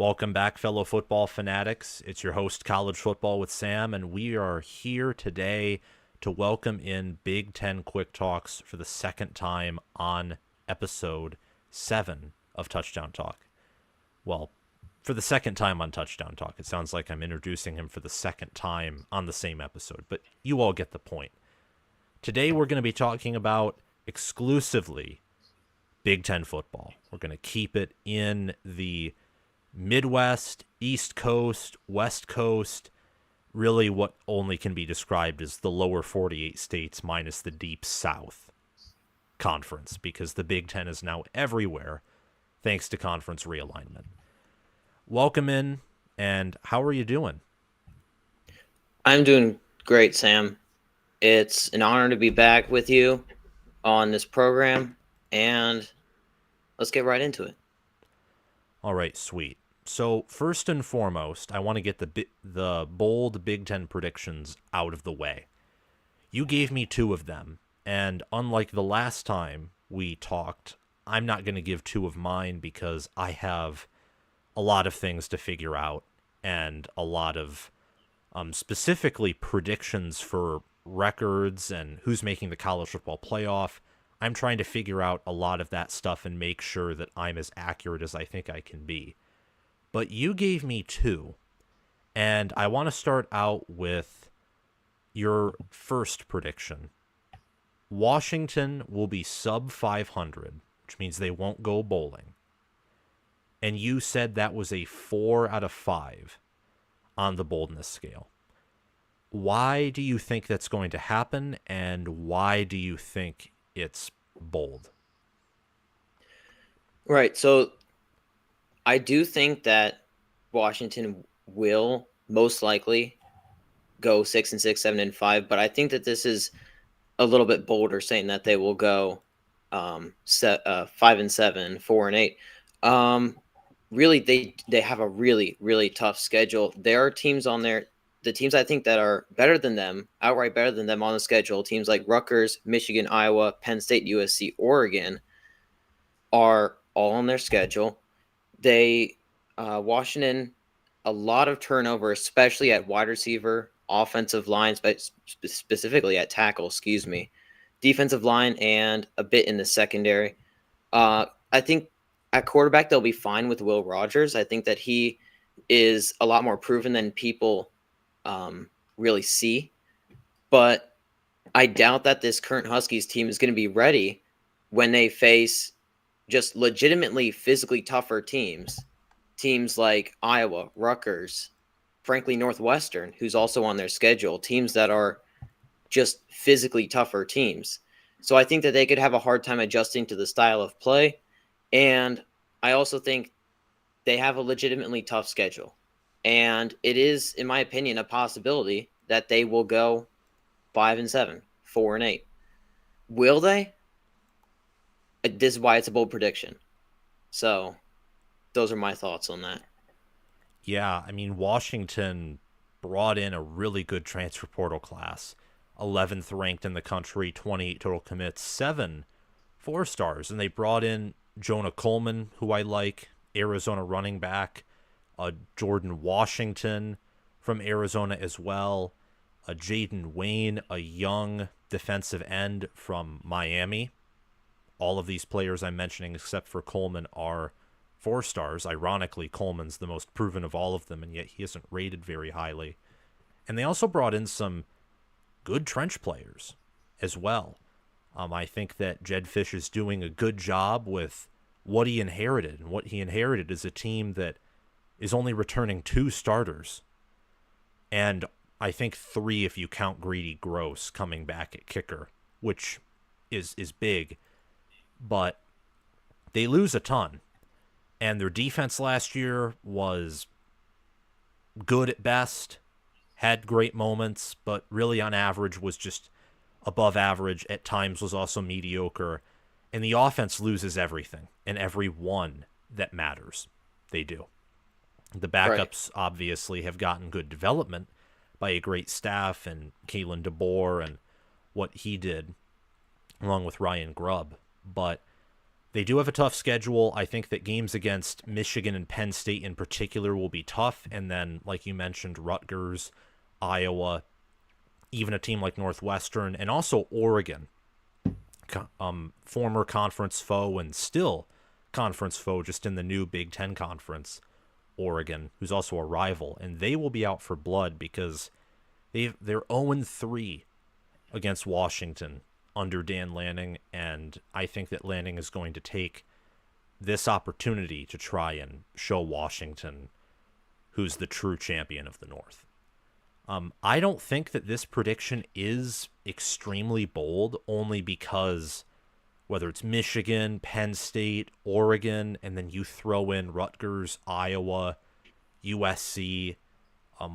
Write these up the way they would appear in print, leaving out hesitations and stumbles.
Welcome back, fellow football fanatics. It's your host, College Football with Sam, and we are here today to welcome in Big Ten Quick Talks for the second time on episode 7 of Touchdown Talk. Well, for the second time on Touchdown Talk. It sounds like I'm introducing him for the second time on the same episode, but you all get the point. Today we're going to be talking about exclusively Big Ten football. We're going to keep it in the Midwest, East Coast, West Coast, really what only can be described as the lower 48 states minus the Deep South conference, because the Big Ten is now everywhere thanks to conference realignment. Welcome in, and how are you doing? I'm doing great, Sam. It's an honor to be back with you on this program, and let's get right into it. All right, sweet. So first and foremost, I want to get the bold Big Ten predictions out of the way. You gave me 2 of them, and unlike the last time we talked, I'm not going to give 2 of mine because I have a lot of things to figure out and a lot of specifically predictions for records and who's making the college football playoff. I'm trying to figure out a lot of that stuff and make sure that I'm as accurate as I think I can be. But you gave me 2, and I want to start out with your first prediction. Washington will be sub 500, which means they won't go bowling. And you said that was a 4 out of 5 on the boldness scale. Why do you think that's going to happen, and why do you think it's bold? Right. So I do think that Washington will most likely go 6-6, 7-5, but I think that this is a little bit bolder, saying that they will go 5-7, 4-8. Really, they have a really tough schedule. There are teams on there. The teams I think that are better than them, outright better than them on the schedule, teams like Rutgers, Michigan, Iowa, Penn State, USC, Oregon, are all on their schedule. Washington, a lot of turnover, especially at wide receiver, offensive line, specifically at tackle, defensive line, and a bit in the secondary. I think at quarterback, they'll be fine with Will Rogers. I think that he is a lot more proven than people really see. But I doubt that this current Huskies team is going to be ready when they face just legitimately physically tougher teams like Iowa, Rutgers, frankly, Northwestern, who's also on their schedule, teams that are just physically tougher teams. So I think that they could have a hard time adjusting to the style of play. And I also think they have a legitimately tough schedule. And it is, in my opinion, a possibility that they will go 5-7, 4-8. Will they? This is why it's a bold prediction. So those are my thoughts on that. Yeah, I mean, Washington brought in a really good transfer portal class. 11th ranked in the country, 28 total commits, 7 4-stars. And they brought in Jonah Coleman, who I like, Arizona running back, Jordan Washington from Arizona as well, Jaden Wayne, a young defensive end from Miami. All of these players I'm mentioning, except for Coleman, are 4-stars. Ironically, Coleman's the most proven of all of them, and yet he isn't rated very highly. And they also brought in some good trench players as well. I think that Jed Fish is doing a good job with what he inherited, and what he inherited is a team that is only returning 2 starters. And I think 3 if you count Greedy Gross coming back at kicker, which is big. But they lose a ton. And their defense last year was good at best, had great moments, but really on average was just above average, at times was also mediocre. And the offense loses everything and everyone that matters. They do. The backups obviously have gotten good development by a great staff and Kalen DeBoer and what he did, along with Ryan Grubb. But They do have a tough schedule. I think that games against Michigan and Penn State in particular will be tough. And then, like you mentioned, Rutgers, Iowa, even a team like Northwestern, and also Oregon, former conference foe and still conference foe just in the new Big Ten conference, Oregon, who's also a rival. And they will be out for blood because they're 0-3 against Washington under Dan Lanning, and I think that Lanning is going to take this opportunity to try and show Washington who's the true champion of the North. I don't think that this prediction is extremely bold, only because whether it's Michigan, Penn State, Oregon, and then you throw in Rutgers, Iowa, USC,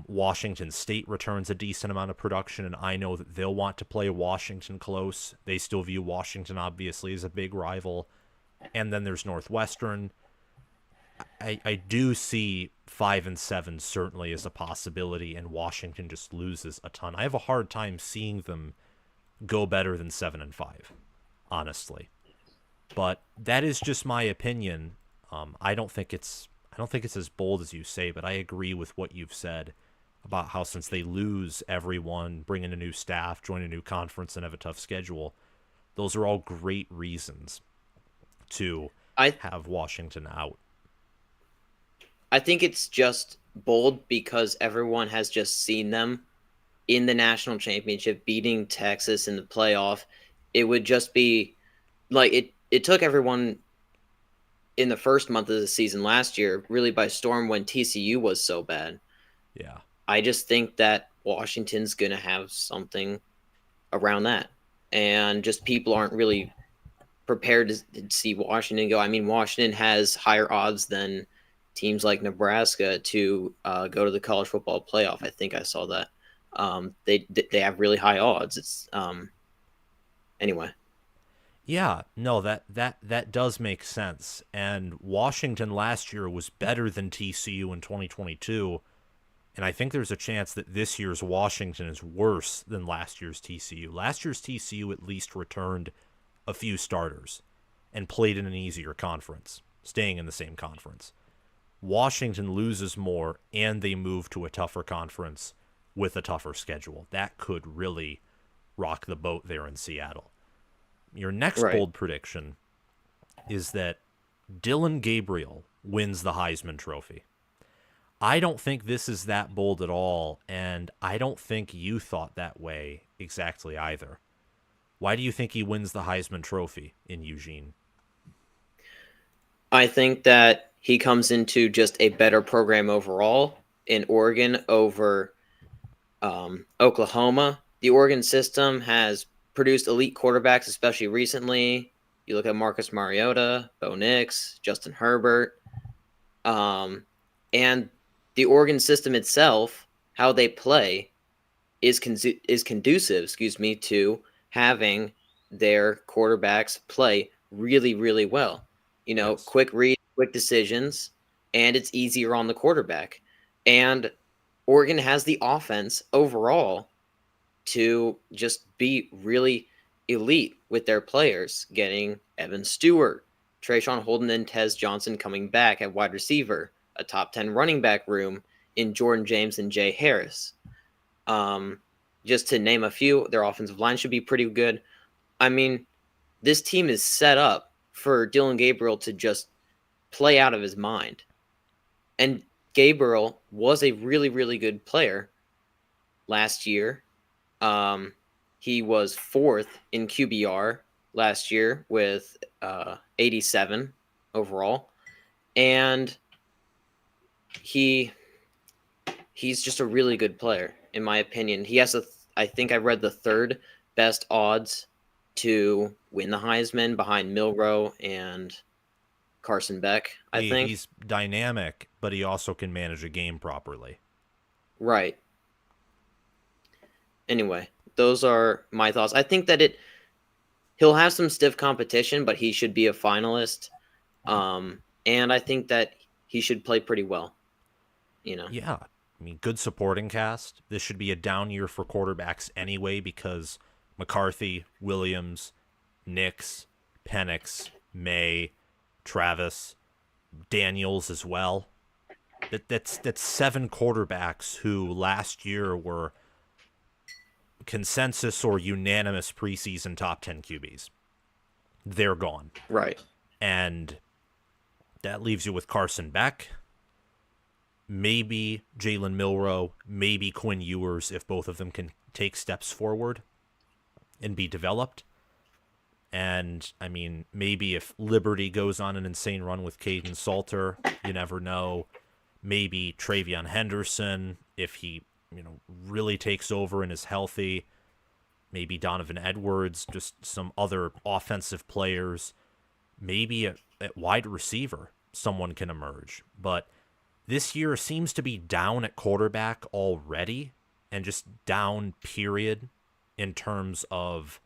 Washington State returns a decent amount of production, and I know that they'll want to play Washington close. They still view Washington, obviously, as a big rival. And then there's Northwestern. I do see 5-7 certainly as a possibility, and Washington just loses a ton. I have a hard time seeing them go better than 7-5, honestly. But that is just my opinion. I don't think it's as bold as you say, but I agree with what you've said about how since they lose everyone, bring in a new staff, join a new conference, and have a tough schedule, those are all great reasons to have Washington out. I think it's just bold because everyone has just seen them in the national championship beating Texas in the playoff. It would just be like it took everyone in the first month of the season last year really by storm when TCU was so bad. Yeah. I just think that Washington's going to have something around that. And just people aren't really prepared to see Washington go. I mean, Washington has higher odds than teams like Nebraska to go to the college football playoff. I think I saw that. They have really high odds. It's anyway. Yeah, no, that does make sense. And Washington last year was better than TCU in 2022. And I think there's a chance that this year's Washington is worse than last year's TCU. Last year's TCU at least returned a few starters and played in an easier conference, staying in the same conference. Washington loses more, and they move to a tougher conference with a tougher schedule. That could really rock the boat there in Seattle. Your next bold prediction is that Dylan Gabriel wins the Heisman Trophy. I don't think this is that bold at all, and I don't think you thought that way exactly either. Why do you think he wins the Heisman Trophy in Eugene? I think that he comes into just a better program overall in Oregon over Oklahoma. The Oregon system has produced elite quarterbacks, especially recently. You look at Marcus Mariota, Bo Nix, Justin Herbert. And the Oregon system itself, how they play, is conducive, to having their quarterbacks play really, really well. Yes. Quick read, quick decisions, and it's easier on the quarterback. And Oregon has the offense overall to just be really elite with their players, getting Evan Stewart, Trayshawn Holden, and Tez Johnson coming back at wide receiver, a top 10 running back room in Jordan James and Jay Harris. Just to name a few, their offensive line should be pretty good. I mean, this team is set up for Dylan Gabriel to just play out of his mind. And Gabriel was a really, really good player last year. He was fourth in QBR last year with 87 overall. And he's just a really good player, in my opinion. He has I think I read the third best odds to win the Heisman behind Milroe and Carson Beck, I think. He's dynamic, but he also can manage a game properly. Right. Anyway, those are my thoughts. I think that he'll have some stiff competition, but he should be a finalist. And I think that he should play pretty well. Yeah. I mean, good supporting cast. This should be a down year for quarterbacks anyway because McCarthy, Williams, Nix, Penix, May, Travis, Daniels as well. That's 7 quarterbacks who last year were consensus or unanimous preseason top 10 QBs. They're gone. Right. And that leaves you with Carson Beck, maybe Jalen Milroe, maybe Quinn Ewers if both of them can take steps forward and be developed. And, I mean, maybe if Liberty goes on an insane run with Caden Salter, you never know. Maybe Travion Henderson, if he, really takes over and is healthy. Maybe Donovan Edwards, just some other offensive players. Maybe at wide receiver, someone can emerge. But this year seems to be down at quarterback already, and just down, period, in terms of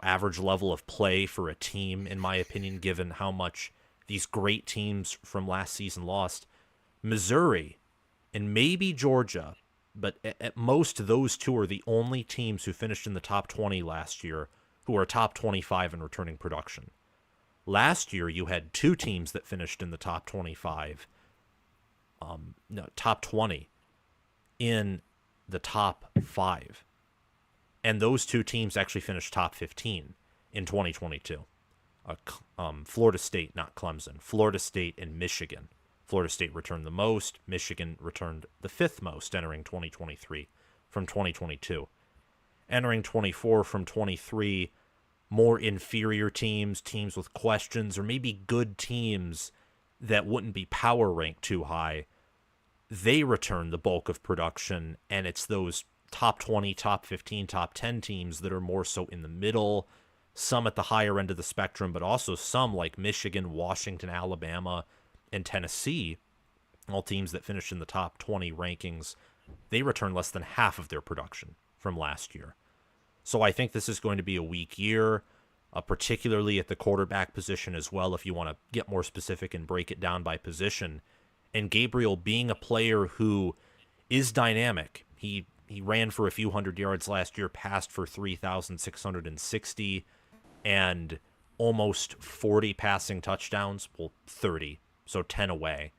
average level of play for a team, in my opinion, given how much these great teams from last season lost. Missouri and maybe Georgia, but at most those two are the only teams who finished in the top 20 last year who are top 25 in returning production. Last year, you had 2 teams that finished in the top 25, top 20 in the top 5. And those 2 teams actually finished top 15 in 2022. Florida State, not Clemson. Florida State and Michigan. Florida State returned the most. Michigan returned the 5th most entering 2023 from 2022. Entering 24 from 23, more inferior teams, teams with questions, or maybe good teams that wouldn't be power ranked too high, they return the bulk of production, and it's those top 20, top 15, top 10 teams that are more so in the middle, some at the higher end of the spectrum, but also some like Michigan, Washington, Alabama, and Tennessee, all teams that finished in the top 20 rankings, they return less than half of their production from last year. So I think this is going to be a weak year, particularly at the quarterback position as well, if you want to get more specific and break it down by position. And Gabriel being a player who is dynamic, he ran for a few hundred yards last year, passed for 3,660, and almost 40 passing touchdowns. Well, 30, so 10 away.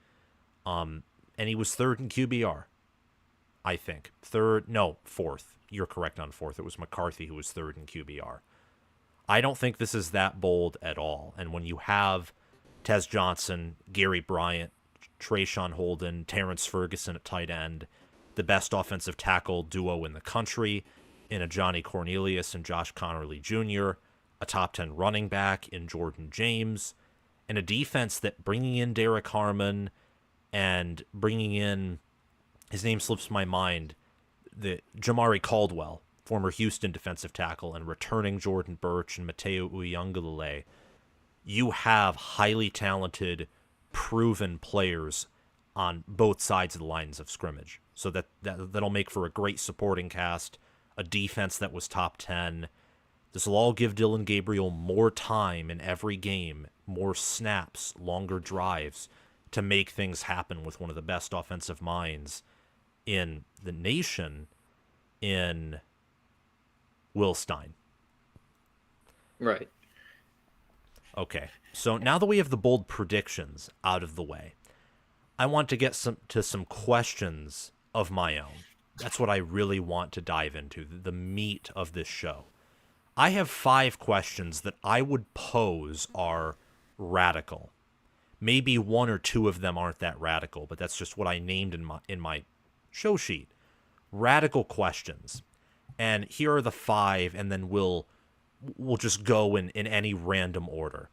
And he was 3rd in QBR, I think. 4th. You're correct on 4th. It was McCarthy who was 3rd in QBR. I don't think this is that bold at all. And when you have Tez Johnson, Gary Bryant, Trayshawn Holden, Terrence Ferguson at tight end, the best offensive tackle duo in the country in a Johnny Cornelius and Josh Connerly Jr., a top 10 running back in Jordan James, and a defense that bringing in Derek Harmon and bringing in, his name slips my mind, the Jamari Caldwell, former Houston defensive tackle, and returning Jordan Birch and Mateo Uyunglele, you have highly talented, proven players on both sides of the lines of scrimmage. So that'll make for a great supporting cast, a defense that was top 10. This will all give Dylan Gabriel more time in every game, more snaps, longer drives to make things happen with one of the best offensive minds in the nation in Will Stein. Right. Okay, so now that we have the bold predictions out of the way, I want to get some questions of my own. That's what I really want to dive into, the meat of this show. I have 5 questions that I would pose are radical. Maybe 1 or 2 of them aren't that radical, but that's just what I named in my show sheet. Radical questions. And here are the 5, and then we'll just go in any random order.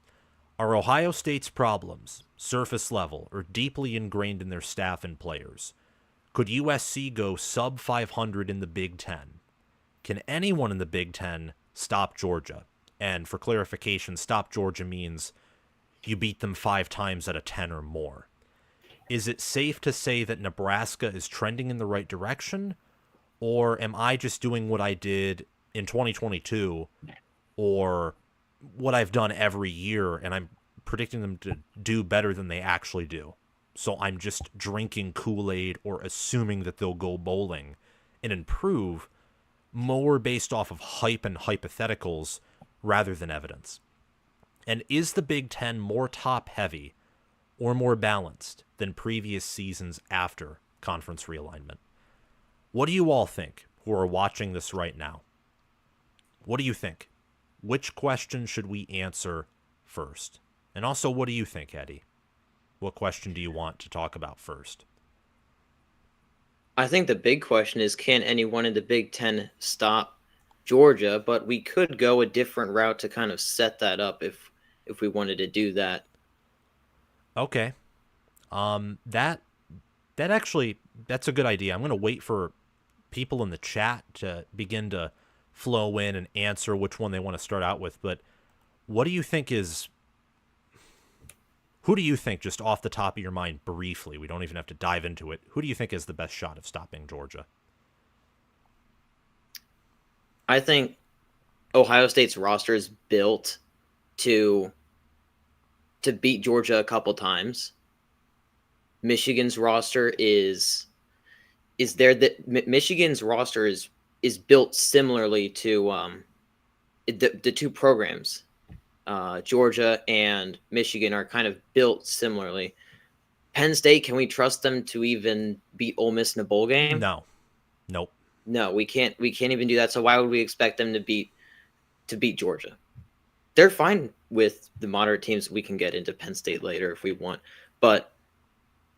Are Ohio State's problems, surface level, or deeply ingrained in their staff and players? Could USC go sub 500 in the Big Ten? Can anyone in the Big Ten stop Georgia? And for clarification, stop Georgia means you beat them 5 times out of 10 or more. Is it safe to say that Nebraska is trending in the right direction? Or am I just doing what I did in 2022 or what I've done every year, and I'm predicting them to do better than they actually do? So I'm just drinking Kool-Aid or assuming that they'll go bowling and improve more based off of hype and hypotheticals rather than evidence. And is the Big Ten more top heavy or more balanced than previous seasons after conference realignment? What do you all think who are watching this right now? What do you think? Which question should we answer first? And also, what do you think, Eddie? What question do you want to talk about first? I think the big question is, can anyone in the Big Ten stop Georgia? But we could go a different route to kind of set that up if we wanted to do that. Okay. That actually, that's a good idea. I'm going to wait for people in the chat to begin to flow in and answer which one they want to start out with. But what do you think is, who do you think, just off the top of your mind, briefly, we don't even have to dive into it, who do you think is the best shot of stopping Georgia? I think Ohio State's roster is built to beat Georgia a couple times. Michigan's roster is there that Michigan's roster is built similarly to the two programs. Georgia and Michigan are kind of built similarly. Penn State, can we trust them to even beat Ole Miss in a bowl game? No. Nope. No, we can't. We can't even do that. So why would we expect them to beat Georgia? They're fine with the moderate teams. We can get into Penn State later if we want, but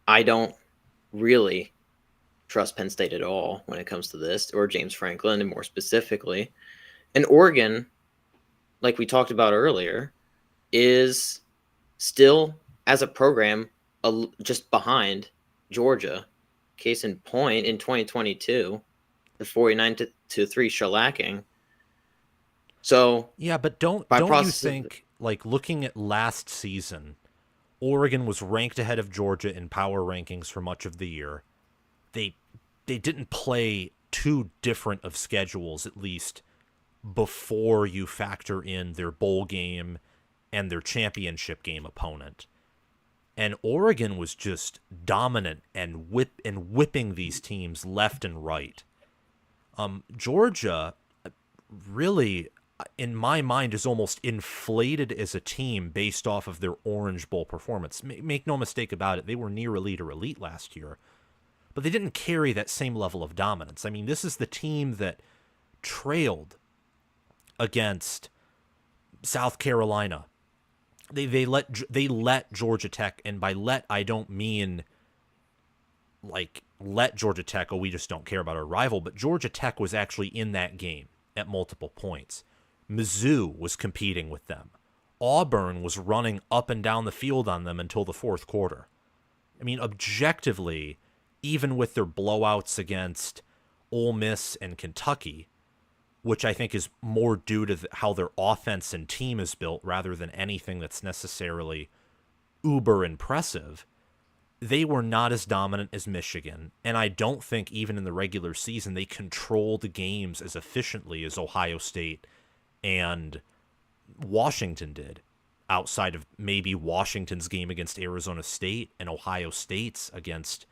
I don't really trust Penn State at all when it comes to this, or James Franklin, and more specifically. And Oregon, like we talked about earlier, is still, as a program, just behind Georgia. Case in point, in 2022, the 49-3 shellacking. So yeah, but don't you think, like, looking at last season, Oregon was ranked ahead of Georgia in power rankings for much of the year. They didn't play too different of schedules, at least before you factor in their bowl game and their championship game opponent. And Oregon was just dominant and whipping these teams left and right. Georgia really, in my mind, is almost inflated as a team based off of their Orange Bowl performance. Make no mistake about it, they were near elite or elite last year, but they didn't carry that same level of dominance. I mean, this is the team that trailed against South Carolina. They let Georgia Tech, and by let I don't mean like let Georgia Tech, oh, we just don't care about our rival, but Georgia Tech was actually in that game at multiple points. Mizzou was competing with them. Auburn was running up and down the field on them until the fourth quarter. I mean, objectively, even with their blowouts against Ole Miss and Kentucky, which I think is more due to how their offense and team is built rather than anything that's necessarily uber impressive, they were not as dominant as Michigan. And I don't think even in the regular season they controlled games as efficiently as Ohio State and Washington did, outside of maybe Washington's game against Arizona State and Ohio State's against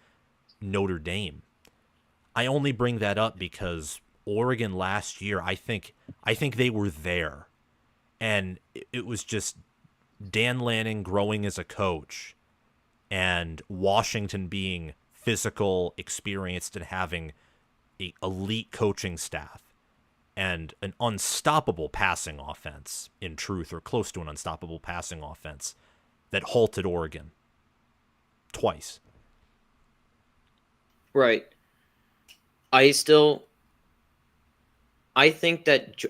Notre Dame. I only bring that up because Oregon last year, I think they were there. And it was just Dan Lanning growing as a coach and Washington being physical, experienced, and having an elite coaching staff and an unstoppable passing offense, in truth, or close to an unstoppable passing offense, that halted Oregon twice. Right. I think that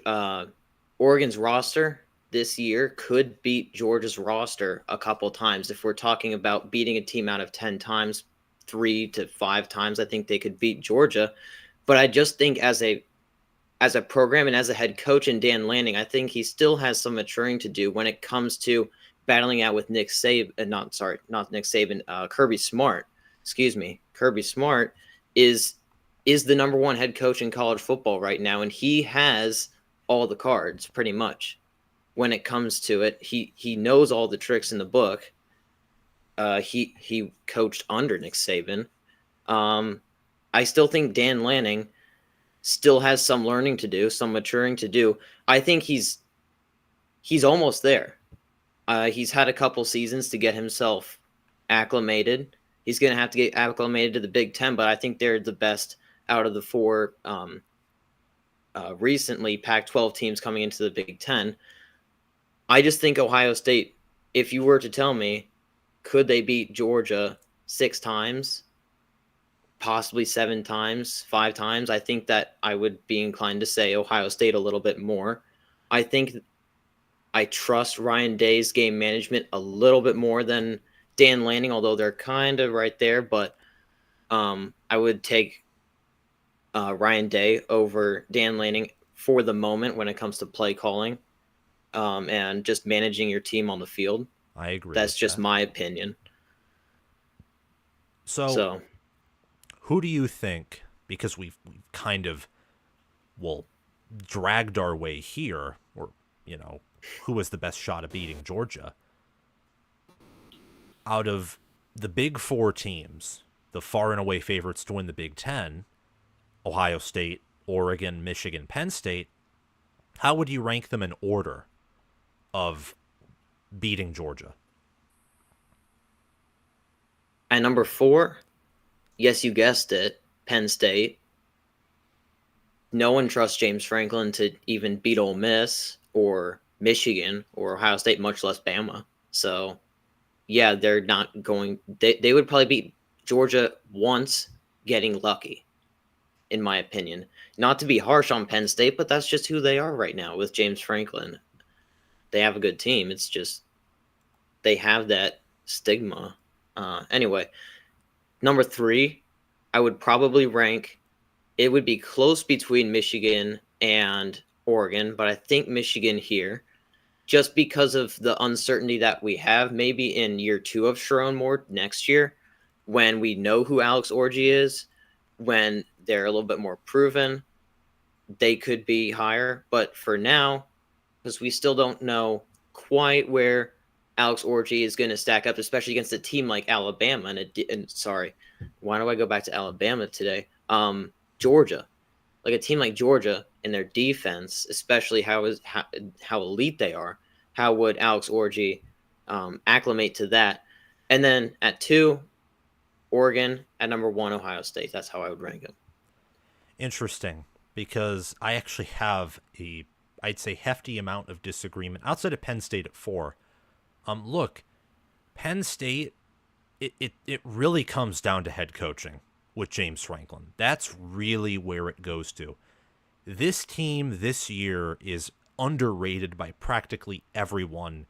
Oregon's roster this year could beat Georgia's roster a couple times. If we're talking about beating a team out of 10 times, 3 to 5 times, I think they could beat Georgia. But I just think as a program and as a head coach in Dan Lanning, I think he still has some maturing to do when it comes to battling out with Nick Saban. Not Nick Saban. Kirby Smart. Excuse me. Kirby Smart is the number one head coach in college football right now, and he has all the cards pretty much. When it comes to it, he knows all the tricks in the book. He coached under Nick Saban. I still think Dan Lanning still has some learning to do, some maturing to do. I think he's almost there. He's had a couple seasons to get himself acclimated. He's going to have to get acclimated to the Big Ten, but I think they're the best out of the four recently Pac-12 teams coming into the Big Ten. I just think Ohio State, if you were to tell me, could they beat Georgia 6 times, possibly 7 times, 5 times, I think that I would be inclined to say Ohio State a little bit more. I think I trust Ryan Day's game management a little bit more than Dan Lanning, although they're kind of right there. But I would take Ryan Day over Dan Lanning for the moment when it comes to play calling and just managing your team on the field. I agree. That's with just that. my opinion. So, who do you think, because we've kind of, well, dragged our way here, or, who was the best shot at beating Georgia? Out of the big four teams, the far and away favorites to win the Big Ten, Ohio State, Oregon, Michigan, Penn State, how would you rank them in order of beating Georgia? At number 4, yes, you guessed it, Penn State. No one trusts James Franklin to even beat Ole Miss or Michigan or Ohio State, much less Bama. So, yeah, they're not going. They would probably beat Georgia once, getting lucky, in my opinion. Not to be harsh on Penn State, but that's just who they are right now with James Franklin. They have a good team. It's just they have that stigma. Anyway, number 3, I would probably rank. It would be close between Michigan and Oregon, but I think Michigan here, just because of the uncertainty that we have, maybe in year 2 of Sharon Moore next year, when we know who Alex Orji is, when they're a little bit more proven, they could be higher. But for now, because we still don't know quite where Alex Orji is going to stack up, especially against a team like Alabama. And sorry, why do I go back to Alabama today? Georgia, like a team like Georgia and their defense, especially how elite they are. How would Alex Orji acclimate to that? And then at 2, Oregon. At number 1, Ohio State. That's how I would rank them. Interesting, because I actually have I'd say, hefty amount of disagreement outside of Penn State at 4. Look, Penn State, it really comes down to head coaching with James Franklin. That's really where it goes to. This team this year is underrated by practically everyone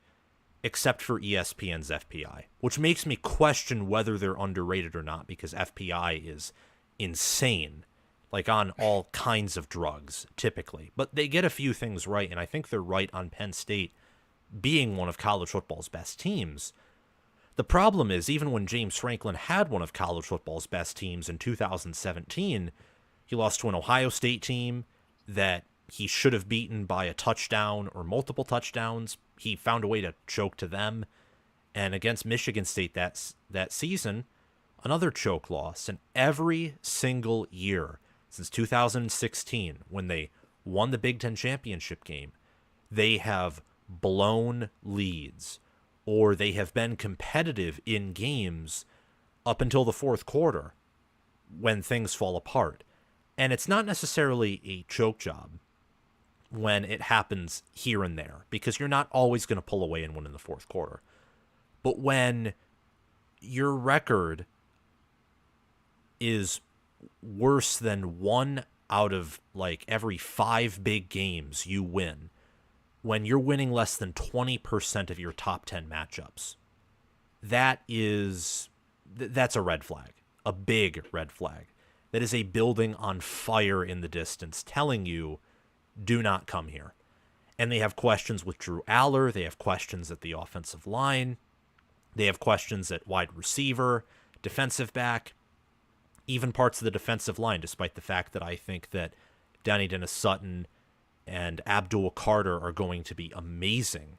except for ESPN's FPI, which makes me question whether they're underrated or not, because FPI is insane, like on all kinds of drugs, typically. But they get a few things right, and I think they're right on Penn State being one of college football's best teams. The problem is, even when James Franklin had one of college football's best teams in 2017, he lost to an Ohio State team that he should have beaten by a touchdown or multiple touchdowns. He found a way to choke to them. And against Michigan State that season, another choke loss. And every single year since 2016, when they won the Big Ten championship game, they have blown leads, or they have been competitive in games up until the fourth quarter when things fall apart. And it's not necessarily a choke job when it happens here and there, because you're not always going to pull away and win in the fourth quarter. But when your record is worse than 1 out of like every 5 big games you win, when you're winning less than 20% of your top 10 matchups, that's a red flag, a big red flag. That is a building on fire in the distance telling you, do not come here. And they have questions with Drew Aller. They have questions at the offensive line. They have questions at wide receiver, defensive back, even parts of the defensive line, despite the fact that I think that Danny Dennis-Sutton and Abdul Carter are going to be amazing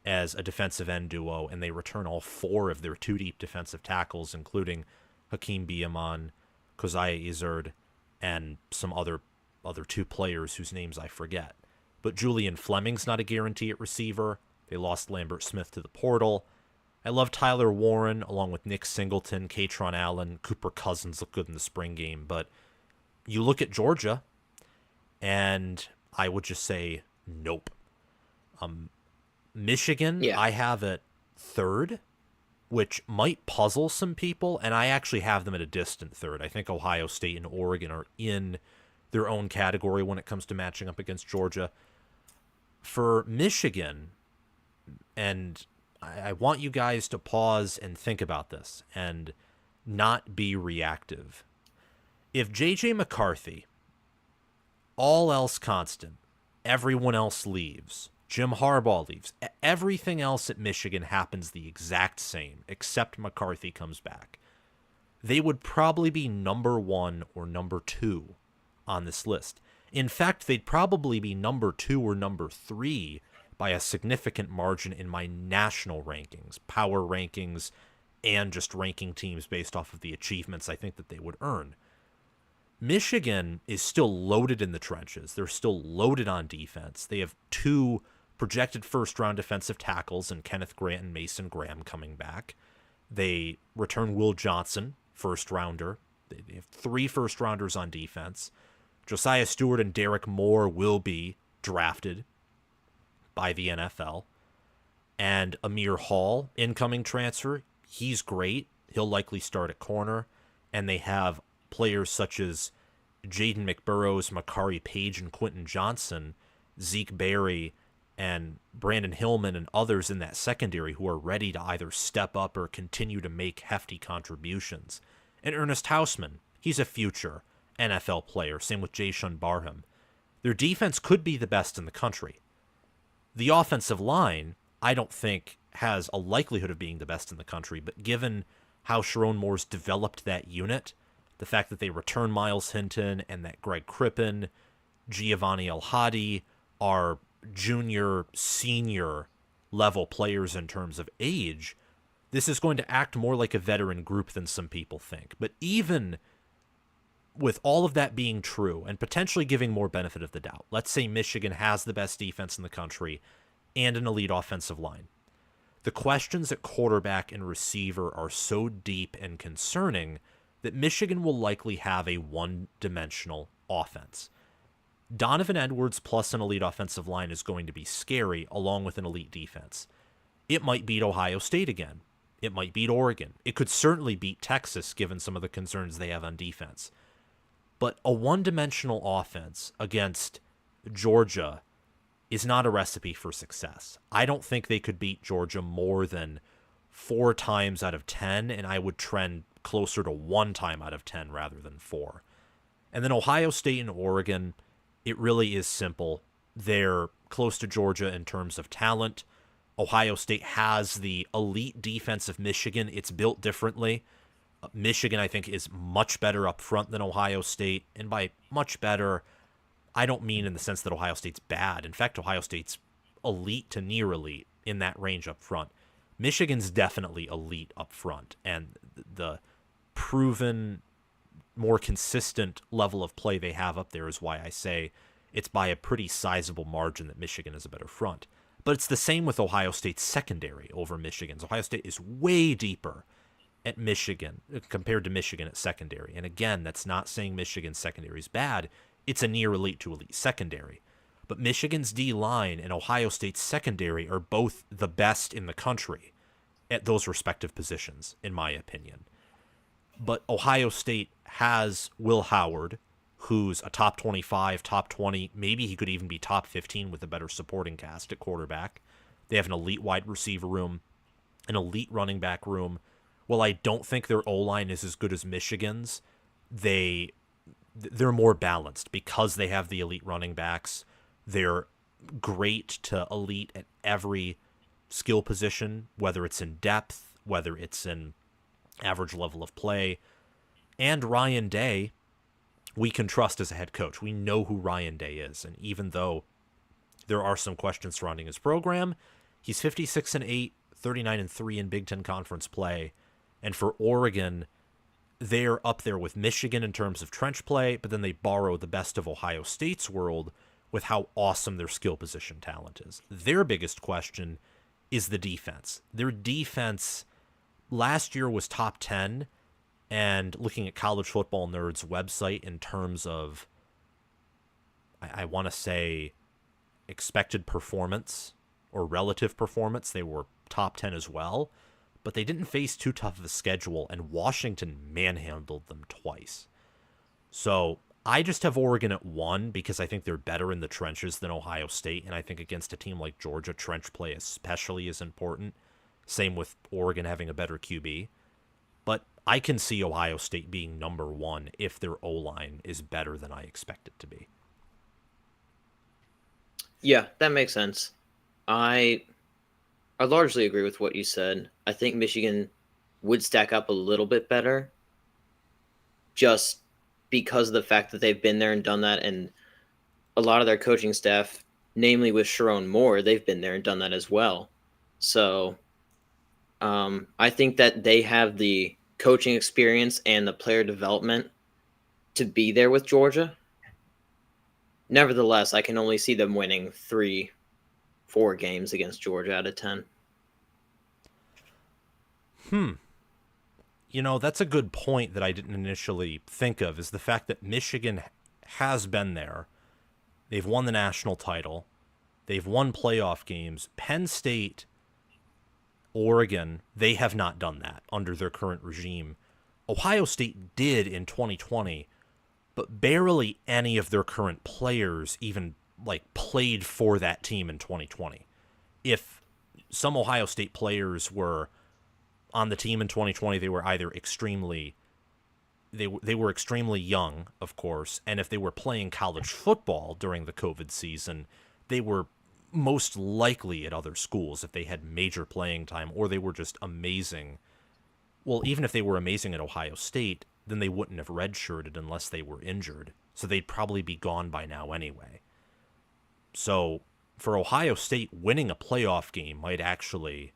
as a defensive end duo, and they return all 4 of their 2-deep defensive tackles, including Hakeem Biaman, Keziah Izzard, and some other 2 players whose names I forget. But Julian Fleming's not a guarantee at receiver. They lost Lambert Smith to the portal. I love Tyler Warren along with Nick Singleton, Katron Allen, Cooper Cousins look good in the spring game. But you look at Georgia, and I would just say nope. Michigan, Yeah. I have at third, which might puzzle some people, and I actually have them at a distant third. I think Ohio State and Oregon are in their own category when it comes to matching up against Georgia. For Michigan, and I want you guys to pause and think about this and not be reactive. If J.J. McCarthy, all else constant, everyone else leaves, Jim Harbaugh leaves, everything else at Michigan happens the exact same, except McCarthy comes back, they would probably be number 1 or number 2 on this list. In fact, they'd probably be number 2 or number 3 by a significant margin in my national rankings, power rankings, and just ranking teams based off of the achievements I think that they would earn. Michigan is still loaded in the trenches. They're still loaded on defense. They have 2 projected first-round defensive tackles in Kenneth Grant and Mason Graham coming back. They return Will Johnson, first-rounder. They have 3 first-rounders on defense. Josiah Stewart and Derek Moore will be drafted by the NFL. And Amir Hall, incoming transfer, he's great. He'll likely start at corner. And they have players such as Jaden McBurrows, Makari Page, and Quentin Johnson, Zeke Berry, and Brandon Hillman, and others in that secondary who are ready to either step up or continue to make hefty contributions. And Ernest Hausman, he's a future NFL player. Same with Jayshon Barham. Their defense could be the best in the country. The offensive line, I don't think, has a likelihood of being the best in the country, but given how Sharon Moore's developed that unit, the fact that they return Miles Hinton and that Greg Crippen, Giovanni El-Hadi are junior, senior level players in terms of age, this is going to act more like a veteran group than some people think. But even with all of that being true and potentially giving more benefit of the doubt, let's say Michigan has the best defense in the country and an elite offensive line. The questions at quarterback and receiver are so deep and concerning that Michigan will likely have a one-dimensional offense. Donovan Edwards plus an elite offensive line is going to be scary, along with an elite defense. It might beat Ohio State again. It might beat Oregon. It could certainly beat Texas, given some of the concerns they have on defense. But a one-dimensional offense against Georgia is not a recipe for success. I don't think they could beat Georgia more than 4 times out of 10, and I would trend closer to 1 time out of 10 rather than 4. And then Ohio State and Oregon, it really is simple. They're close to Georgia in terms of talent. Ohio State has the elite defense of Michigan. It's built differently. Michigan, I think, is much better up front than Ohio State. And by much better, I don't mean in the sense that Ohio State's bad. In fact, Ohio State's elite to near elite in that range up front. Michigan's definitely elite up front. And the proven, more consistent level of play they have up there is why I say it's by a pretty sizable margin that Michigan is a better front. But it's the same with Ohio State's secondary over Michigan's. Ohio State is way deeper at Michigan compared to Michigan at secondary. And again, that's not saying Michigan's secondary is bad. It's a near elite to elite secondary. But Michigan's D-line and Ohio State's secondary are both the best in the country at those respective positions, in my opinion. But Ohio State has Will Howard, who's a top 25, top 20, maybe he could even be top 15 with a better supporting cast at quarterback. They have an elite wide receiver room, an elite running back room. While I don't think their O-line is as good as Michigan's, they're more balanced because they have the elite running backs. They're great to elite at every skill position, whether it's in depth, whether it's in average level of play. And Ryan Day, we can trust as a head coach. We know who Ryan Day is. And even though there are some questions surrounding his program, he's 56-8, 39-3 in Big Ten Conference play. And for Oregon, they're up there with Michigan in terms of trench play, but then they borrow the best of Ohio State's world with how awesome their skill position talent is. Their biggest question is the defense. Their defense last year was top 10, and looking at College Football Nerd's website in terms of, I want to say, expected performance or relative performance, they were top 10 as well, but they didn't face too tough of a schedule, and Washington manhandled them twice. So I just have Oregon at 1 because I think they're better in the trenches than Ohio State, and I think against a team like Georgia, trench play especially is important. Same with Oregon having a better QB. But I can see Ohio State being number 1 if their O-line is better than I expect it to be. Yeah, that makes sense. I largely agree with what you said. I think Michigan would stack up a little bit better just because of the fact that they've been there and done that, and a lot of their coaching staff, namely with Sharon Moore, they've been there and done that as well. So I think that they have the coaching experience and the player development to be there with Georgia. Nevertheless, I can only see them winning 3-4 games against Georgia out of 10. You know, that's a good point that I didn't initially think of, is the fact that Michigan has been there. They've won the national title. They've won playoff games. Penn State, Oregon, they have not done that under their current regime. Ohio State did in 2020, but barely any of their current players even played for that team in 2020. If some Ohio State players were on the team in 2020, they were either extremely young, of course, and if they were playing college football during the COVID season, they were most likely at other schools if they had major playing time, or they were just amazing. Well, even if they were amazing at Ohio State, then they wouldn't have redshirted unless they were injured, so they'd probably be gone by now anyway. So for Ohio State, winning a playoff game might actually,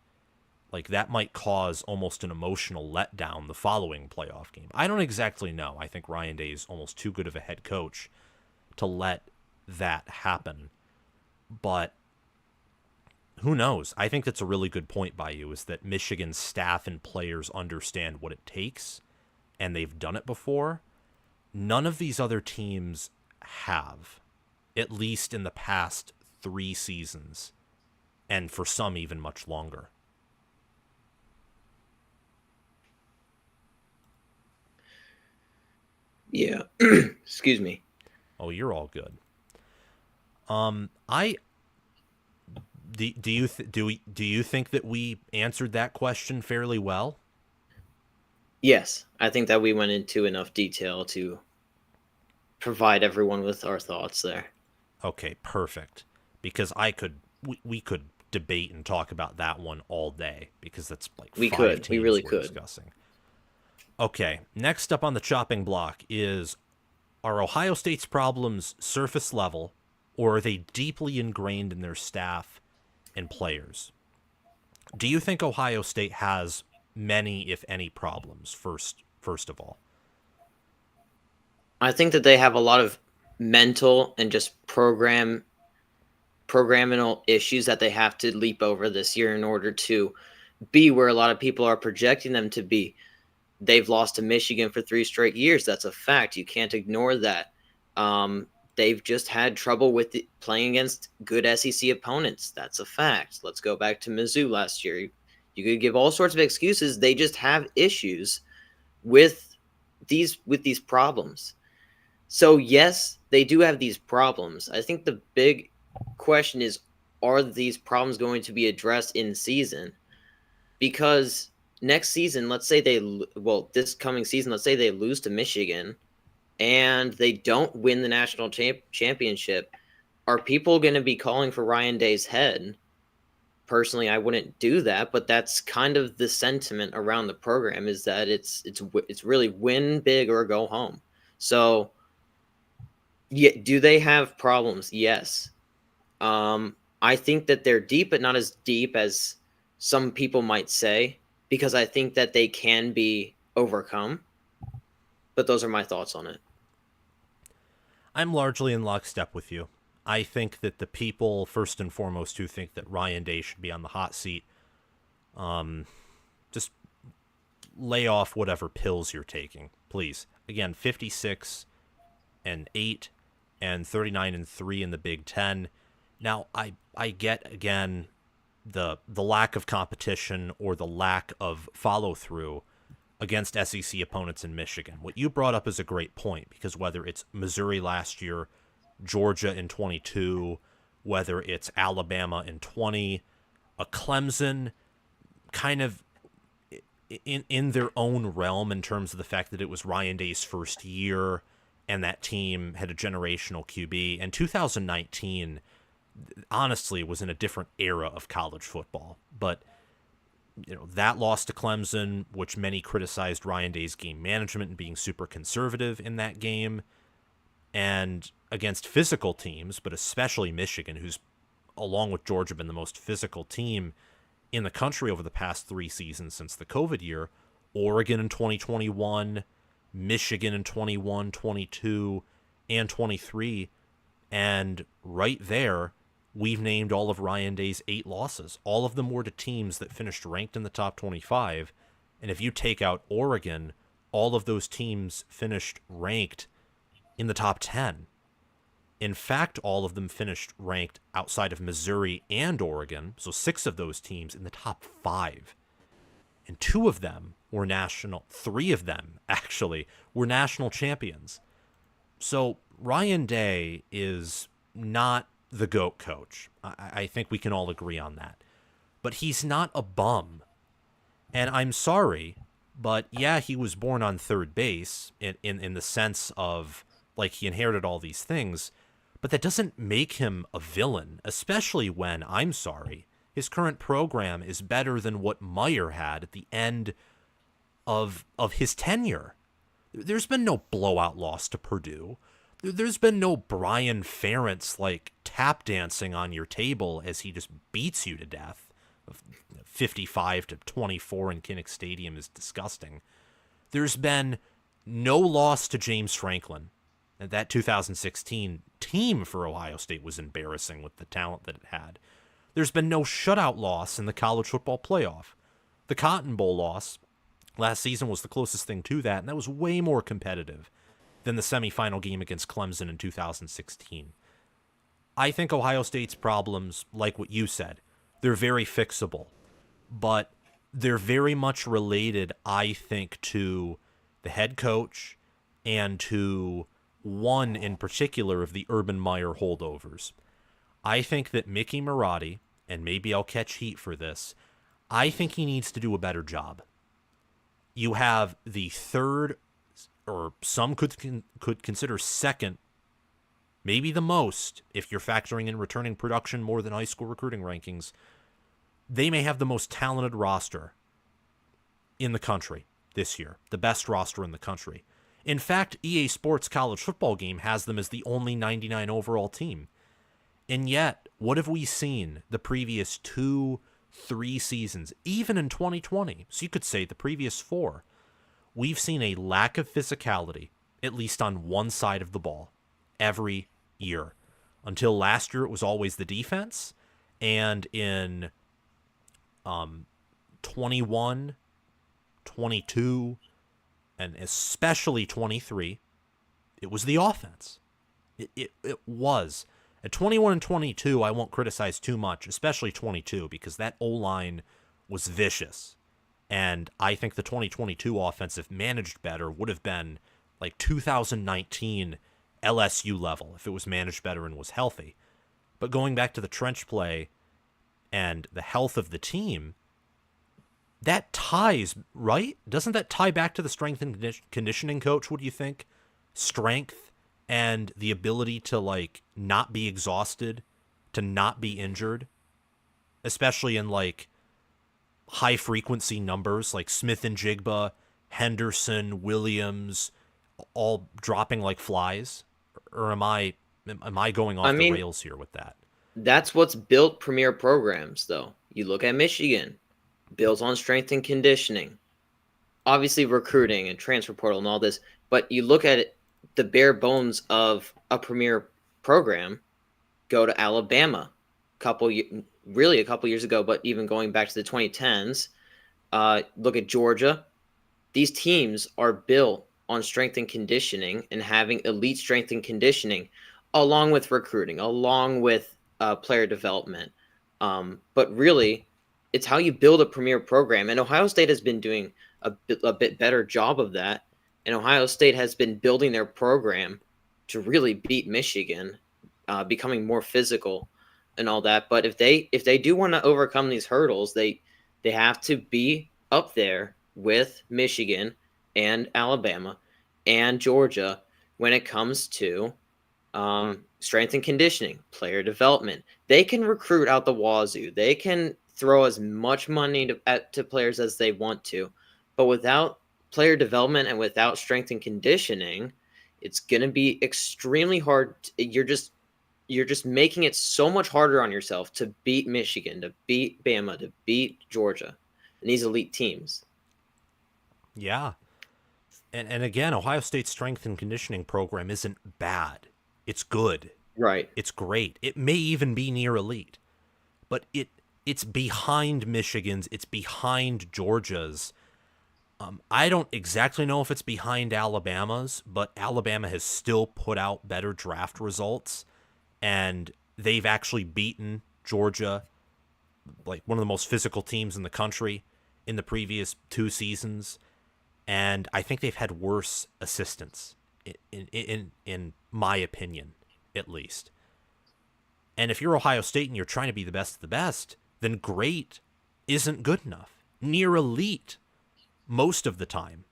that might cause almost an emotional letdown the following playoff game. I don't exactly know. I think Ryan Day is almost too good of a head coach to let that happen. But who knows? I think that's a really good point by you, is that Michigan's staff and players understand what it takes, and they've done it before. None of these other teams have, at least in the past 3 seasons, and for some even much longer. Yeah. Excuse me. Oh, you're all good. I do you think that we answered that question fairly well? Yes, I think that we went into enough detail to provide everyone with our thoughts there. Okay, perfect. Because we could debate and talk about that one all day, because that's We 5 could. teams We really we're could. discussing. Okay, next up on the chopping block is, are Ohio State's problems surface level, or are they deeply ingrained in their staff and players? Do you think Ohio State has many, if any, problems, first of all? I think that they have a lot of mental and just programmable issues that they have to leap over this year in order to be where a lot of people are projecting them to be. They've lost to Michigan for 3 straight years. That's a fact. You can't ignore that. They've just had trouble with playing against good SEC opponents. That's a fact. Let's go back to Mizzou last year. You could give all sorts of excuses. They just have issues with these problems. So yes, they do have these problems. I think the big question is, are these problems going to be addressed in season? Because next season, this coming season, let's say they lose to Michigan and they don't win the national championship. Are people going to be calling for Ryan Day's head? Personally, I wouldn't do that, but that's kind of the sentiment around the program, is that it's really win big or go home. So, yeah, do they have problems? Yes. I think that they're deep, but not as deep as some people might say, because I think that they can be overcome. But those are my thoughts on it. I'm largely in lockstep with you. I think that the people, first and foremost, who think that Ryan Day should be on the hot seat, just lay off whatever pills you're taking, please. Again, 56-8 and 39-3 in the Big Ten. Now, I get, again, the lack of competition or the lack of follow through against SEC opponents in Michigan. What you brought up is a great point, because whether it's Missouri last year, Georgia in 22, whether it's Alabama in 20, a Clemson kind of in their own realm in terms of the fact that it was Ryan Day's first year and that team had a generational QB. And 2019, honestly, was in a different era of college football. But that loss to Clemson, which many criticized Ryan Day's game management and being super conservative in that game, and against physical teams, but especially Michigan, who's, along with Georgia, been the most physical team in the country over the past 3 seasons since the COVID year. Oregon in 2021, Michigan in 21, 22, and 23. And right there, we've named all of Ryan Day's 8 losses. All of them were to teams that finished ranked in the top 25. And if you take out Oregon, all of those teams finished ranked in the top 10. In fact, all of them finished ranked outside of Missouri and Oregon, so 6 of those teams in the top 5. And 2 of them were 3 of them, actually, were national champions. So Ryan Day is not the GOAT coach. I think we can all agree on that. But he's not a bum. And I'm sorry, but yeah, he was born on third base in the sense of, like, he inherited all these things. But that doesn't make him a villain, especially when, I'm sorry, his current program is better than what Meyer had at the end of his tenure. There's been no blowout loss to Purdue. There's been no Brian Ferentz, like, tap dancing on your table as he just beats you to death. 55-24 in Kinnick Stadium is disgusting. There's been no loss to James Franklin. That 2016 team for Ohio State was embarrassing with the talent that it had. There's been no shutout loss in the college football playoff. The Cotton Bowl loss last season was the closest thing to that, and that was way more competitive than the semifinal game against Clemson in 2016. I think Ohio State's problems, like what you said, they're very fixable, but they're very much related, I think, to the head coach and to one in particular of the Urban Meyer holdovers. I think that Mickey Marotti, and maybe I'll catch heat for this, I think he needs to do a better job. You have the third, or some could consider second, maybe the most, if you're factoring in returning production more than high school recruiting rankings. They may have the most talented roster in the country this year, the best roster in the country. In fact, EA Sports College Football Game has them as the only 99 overall team. And yet, what have we seen the previous 2-3 seasons, even in 2020? So you could say the previous 4. We've seen a lack of physicality, at least on one side of the ball, every year. Until last year, it was always the defense. And in 21, 22, and especially 23, it was the offense. It was. At 21 and 22, I won't criticize too much, especially 22, because that O-line was vicious. And I think the 2022 offense, if managed better, would have been like 2019 LSU level if it was managed better and was healthy. But going back to the trench play and the health of the team, that ties, right? Doesn't that tie back to the strength and conditioning coach? What do you think? Strength and the ability to, like, not be exhausted, to not be injured, especially in, like, high frequency numbers like Smith and Jigba, Henderson, Williams, all dropping like flies. Or am I going off the rails here with that? That's what's built premier programs, though. You look at Michigan, built on strength and conditioning, obviously recruiting and transfer portal and all this, but you look at it, the bare bones of a premier program, Go to Alabama, a couple years ago, but even going back to the 2010s. Look at Georgia. These teams are built on strength and conditioning and having elite strength and conditioning, along with recruiting, along with player development. But really, it's how you build a premier program. And Ohio State has been doing a bit better job of that. And Ohio State has been building their program to really beat Michigan, becoming more physical and all that. But if they do want to overcome these hurdles, they have to be up there with Michigan and Alabama and Georgia when it comes to strength and conditioning, player development. They can recruit out the wazoo. They can throw as much money to players as they want to, but without player development and without strength and conditioning, it's going to be extremely hard. You're just making it so much harder on yourself to beat Michigan, to beat Bama, to beat Georgia, and these elite teams. Yeah. And again, Ohio State's strength and conditioning program isn't bad. It's good. Right. It's great. It may even be near elite. But it's behind Michigan's, it's behind Georgia's. I don't exactly know if it's behind Alabama's, but Alabama has still put out better draft results, and they've actually beaten Georgia, like one of the most physical teams in the country, in the previous 2 seasons. And I think they've had worse assistants, in my opinion, at least. And if you're Ohio State and you're trying to be the best of the best, then great isn't good enough. Near elite, most of the time,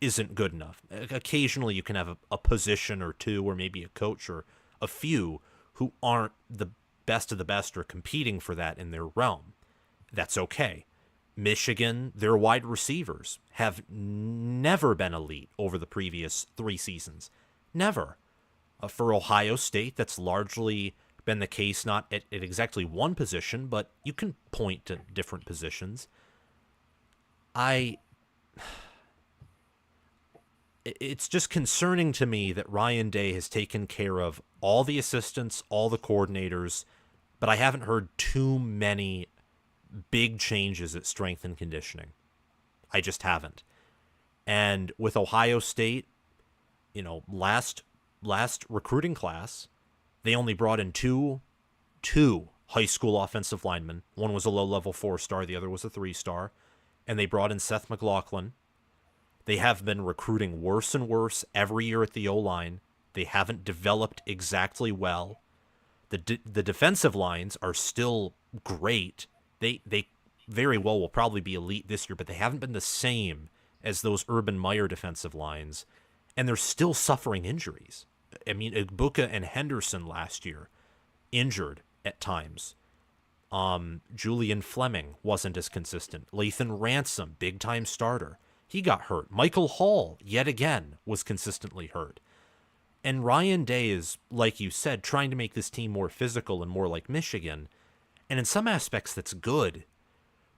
isn't good enough. Occasionally you can have a position or two, or maybe a coach or a few who aren't the best of the best or competing for that in their realm. That's okay. Michigan, their wide receivers have never been elite over the previous 3 seasons. Never. For Ohio State, that's largely been the case, not at exactly one position, but you can point to different positions. It's just concerning to me that Ryan Day has taken care of all the assistants, all the coordinators, but I haven't heard too many big changes at strength and conditioning. I just haven't. And with Ohio State, last recruiting class, they only brought in two high school offensive linemen. One was a low-level 4-star, the other was a 3-star. And they brought in Seth McLaughlin. They have been recruiting worse and worse every year at the O-line. They haven't developed exactly well. The defensive lines are still great. They very well will probably be elite this year, but they haven't been the same as those Urban Meyer defensive lines, and they're still suffering injuries. I mean, Ibuka and Henderson last year, injured at times. Julian Fleming wasn't as consistent. Lathan Ransom, big-time starter, he got hurt. Michael Hall, yet again, was consistently hurt. And Ryan Day is, like you said, trying to make this team more physical and more like Michigan. And in some aspects, that's good.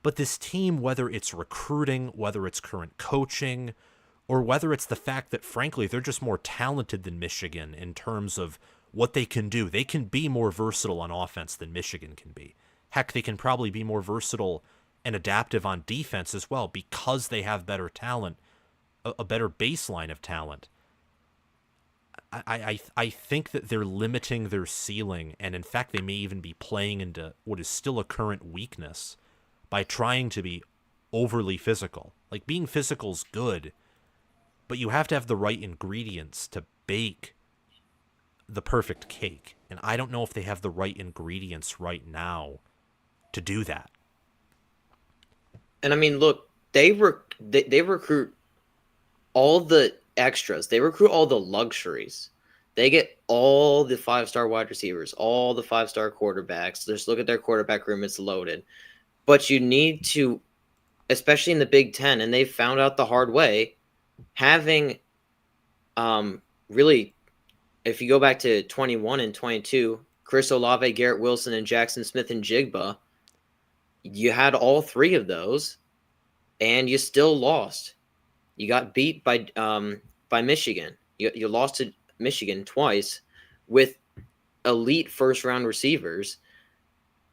But this team, whether it's recruiting, whether it's current coaching, or whether it's the fact that, frankly, they're just more talented than Michigan in terms of what they can do. They can be more versatile on offense than Michigan can be. Heck, they can probably be more versatile and adaptive on defense as well because they have better talent, a better baseline of talent. I think that they're limiting their ceiling, and in fact they may even be playing into what is still a current weakness by trying to be overly physical. Like, being physical is good, but you have to have the right ingredients to bake the perfect cake. And I don't know if they have the right ingredients right now to do that. And I mean, look, they recruit all the extras. They recruit all the luxuries. They get all the 5-star wide receivers, all the 5-star quarterbacks. Just look at their quarterback room; it's loaded. But you need to, especially in the Big Ten, and they found out the hard way, having really, if you go back to 21 and 22, Chris Olave, Garrett Wilson, and Jackson Smith and Jigba, you had all three of those, and you still lost. You got beat by Michigan. You lost to Michigan twice with elite first round receivers,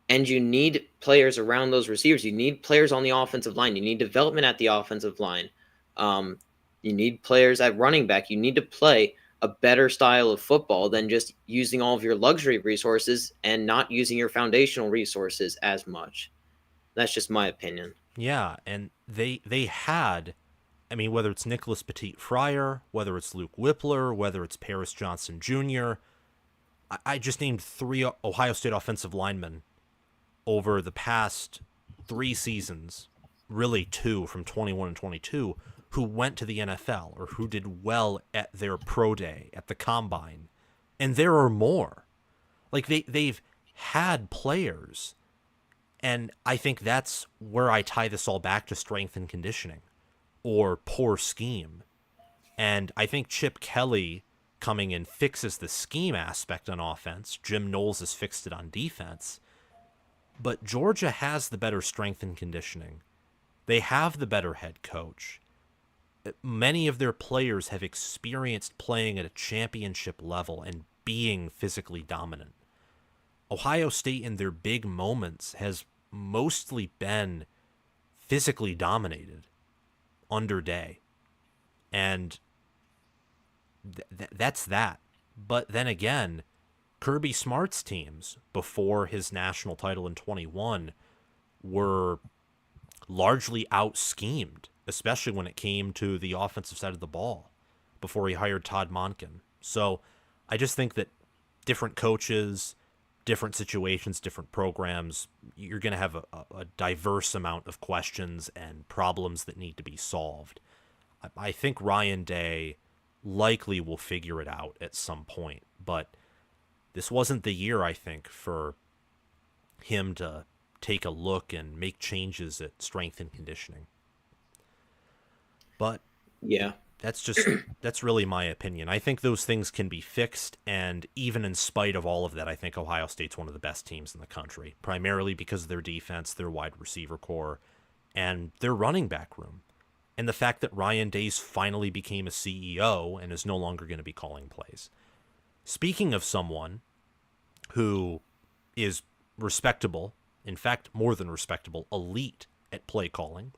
and you need players around those receivers. You need players on the offensive line. You need development at the offensive line. Um, you need players at running back. You need to play a better style of football than just using all of your luxury resources and not using your foundational resources as much. That's just my opinion. Yeah, and they had, I mean, whether it's Nicholas Petit Fryer, whether it's Luke Whippler, whether it's Paris Johnson Jr., I just named 3 Ohio State offensive linemen over the past 3 seasons, really 2 from 21 and 22, who went to the NFL or who did well at their pro day, at the combine. And there are more. Like they've had players. And I think that's where I tie this all back to strength and conditioning or poor scheme. And I think Chip Kelly coming in fixes the scheme aspect on offense. Jim Knowles has fixed it on defense. But Georgia has the better strength and conditioning. They have the better head coach. Many of their players have experienced playing at a championship level and being physically dominant. Ohio State in their big moments has mostly been physically dominated under Day. And that's that. But then again, Kirby Smart's teams before his national title in 21 were largely out-schemed, especially when it came to the offensive side of the ball before he hired Todd Monken. So I just think that different coaches, different situations, different programs, you're going to have a diverse amount of questions and problems that need to be solved. I think Ryan Day likely will figure it out at some point, but this wasn't the year, I think, for him to take a look and make changes at strength and conditioning. But Yeah. that's really my opinion. I think those things can be fixed, and even in spite of all of that, I think Ohio State's one of the best teams in the country, primarily because of their defense, their wide receiver core, and their running back room. And the fact that Ryan Days finally became a CEO and is no longer going to be calling plays. Speaking of someone who is respectable, in fact, more than respectable, elite at play calling,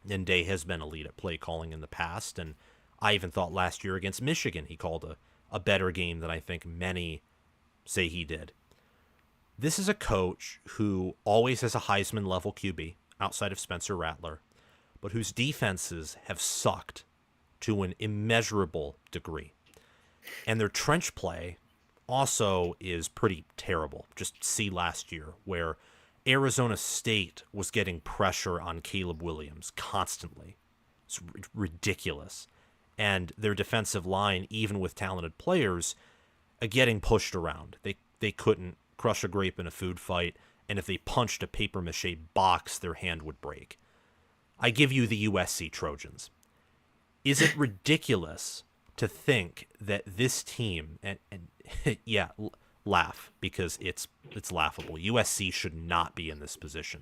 and Day has been elite at play calling in the past, and I even thought last year against Michigan he called a better game than I think many say he did. This is a coach who always has a Heisman-level QB outside of Spencer Rattler, but whose defenses have sucked to an immeasurable degree. And their trench play also is pretty terrible. Just see last year where Arizona State was getting pressure on Caleb Williams constantly. It's ridiculous. And their defensive line, even with talented players, are getting pushed around. They couldn't crush a grape in a food fight, and if they punched a papier-mâché box, their hand would break. I give you the USC Trojans. Is it ridiculous to think that this team, and yeah, laugh because it's laughable. USC should not be in this position.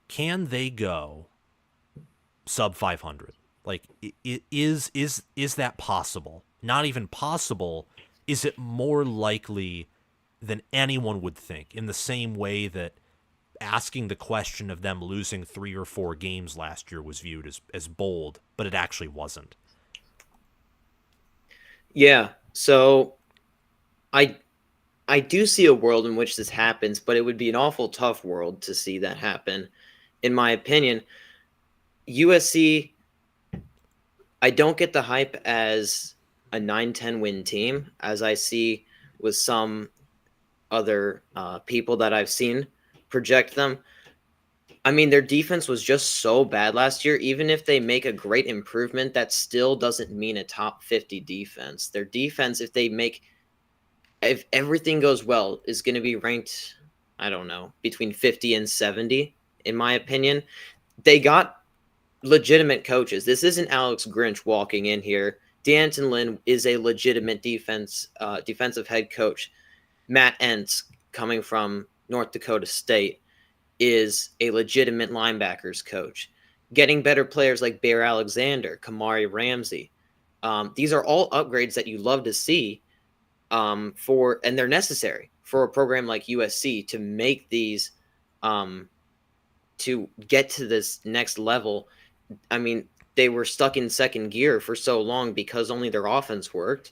Can they go sub 500? Like, is that possible? Not even possible. Is it more likely than anyone would think? In the same way that asking the question of them losing 3 or 4 games last year was viewed as bold, but it actually wasn't. Yeah. So I do see a world in which this happens, but it would be an awful tough world to see that happen. In my opinion, USC, I don't get the hype as a 9-10 win team, as I see with some other people that I've seen project them. I mean, their defense was just so bad last year. Even if they make a great improvement, that still doesn't mean a top 50 defense. Their defense, if everything goes well, is going to be ranked, I don't know, between 50 and 70, in my opinion. They got legitimate coaches. This isn't Alex Grinch walking in here. D'Anton Lynn is a legitimate defensive head coach. Matt Entz, coming from North Dakota State, is a legitimate linebackers coach. Getting better players like Bear Alexander, Kamari Ramsey. These are all upgrades that you love to see. and they're necessary for a program like USC to make these to get to this next level. I mean, they were stuck in second gear for so long because only their offense worked.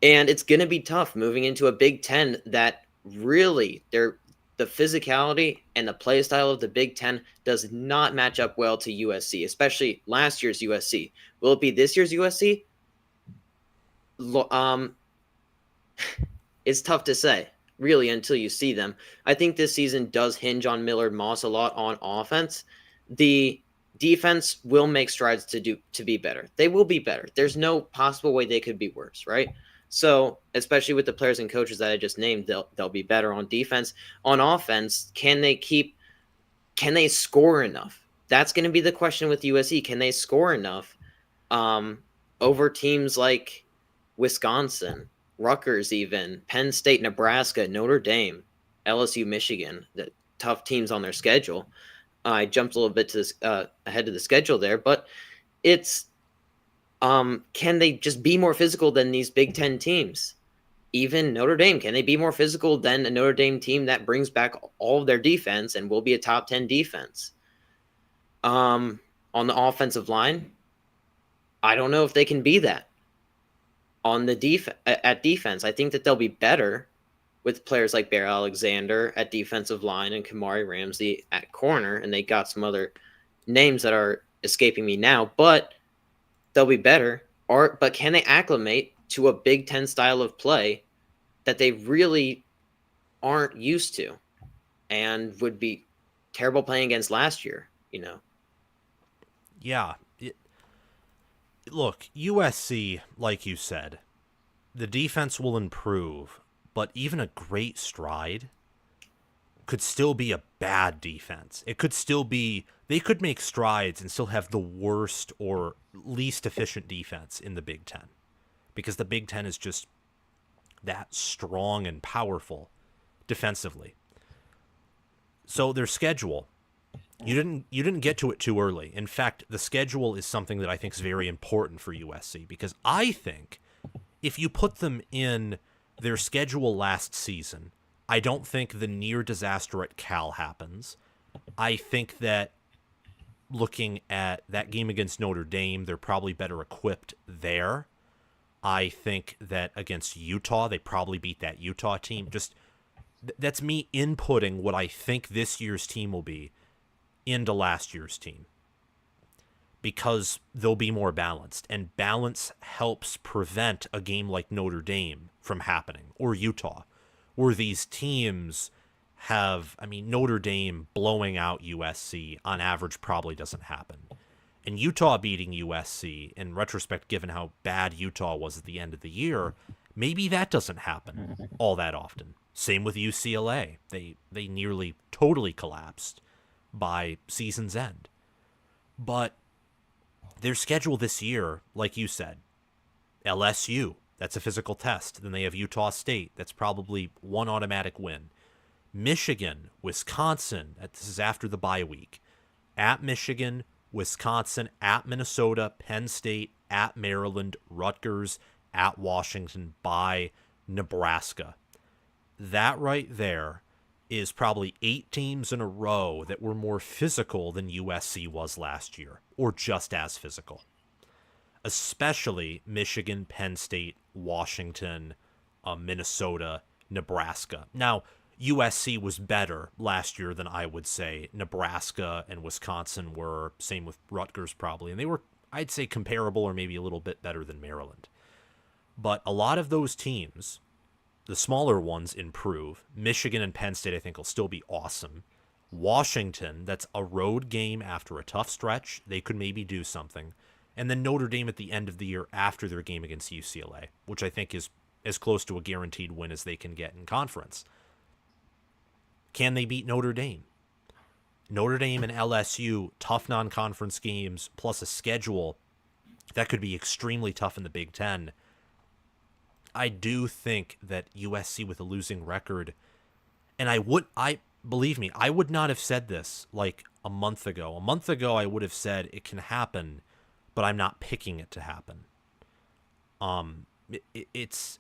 And it's going to be tough moving into a Big Ten that really, the physicality and the play style of the Big Ten does not match up well to USC, especially last year's USC. Will it be this year's USC? Um, it's tough to say, really, until you see them. I think this season does hinge on Millard Moss a lot on offense. The defense will make strides to be better. They will be better. There's no possible way they could be worse, right? So, especially with the players and coaches that I just named, they'll be better on defense. On offense, can they score enough? That's going to be the question with USC. Can they score enough over teams like Wisconsin, Rutgers, even Penn State, Nebraska, Notre Dame, LSU, Michigan, the tough teams on their schedule? I jumped a little bit to this, ahead of the schedule there, but it's can they just be more physical than these Big Ten teams? Even Notre Dame, can they be more physical than a Notre Dame team that brings back all of their defense and will be a top 10 defense? On the offensive line, I don't know if they can be that. On the at defense, I think that they'll be better with players like Bear Alexander at defensive line and Kamari Ramsey at corner, and they got some other names that are escaping me now, but they'll be better. But can they acclimate to a Big Ten style of play that they really aren't used to and would be terrible playing against last year, Yeah. Look, USC, like you said, the defense will improve, but even a great stride could still be a bad defense. It could still be, they could make strides and still have the worst or least efficient defense in the Big Ten, because the Big Ten is just that strong and powerful defensively. So their schedule, you didn't get to it too early. In fact, the schedule is something that I think is very important for USC, because I think if you put them in their schedule last season, I don't think the near disaster at Cal happens. I think that looking at that game against Notre Dame, they're probably better equipped there. I think that against Utah, they probably beat that Utah team. Just that's me inputting what I think this year's team will be into last year's team, because they'll be more balanced, and balance helps prevent a game like Notre Dame from happening, or Utah, where these teams have, I mean, Notre Dame blowing out USC on average probably doesn't happen. And Utah beating USC, in retrospect, given how bad Utah was at the end of the year, maybe that doesn't happen all that often. Same with UCLA. They nearly totally collapsed by season's end. But their schedule this year, like you said, LSU, that's a physical test. Then they have Utah State. That's probably one automatic win. Michigan, Wisconsin, this is after the bye week. At Michigan, Wisconsin, at Minnesota, Penn State, at Maryland, Rutgers, at Washington, by Nebraska. That right there is probably 8 teams in a row that were more physical than USC was last year, or just as physical. Especially Michigan, Penn State, Washington, Minnesota, Nebraska. Now, USC was better last year than I would say Nebraska and Wisconsin were, same with Rutgers probably, and they were, I'd say, comparable or maybe a little bit better than Maryland. But a lot of those teams, the smaller ones, improve. Michigan and Penn State, I think, will still be awesome. Washington, that's a road game after a tough stretch. They could maybe do something. And then Notre Dame at the end of the year after their game against UCLA, which I think is as close to a guaranteed win as they can get in conference. Can they beat Notre Dame? Notre Dame and LSU, tough non-conference games, plus a schedule that could be extremely tough in the Big Ten. I do think that USC with a losing record, and believe me, I would not have said this like a month ago. A month ago, I would have said it can happen, but I'm not picking it to happen. It's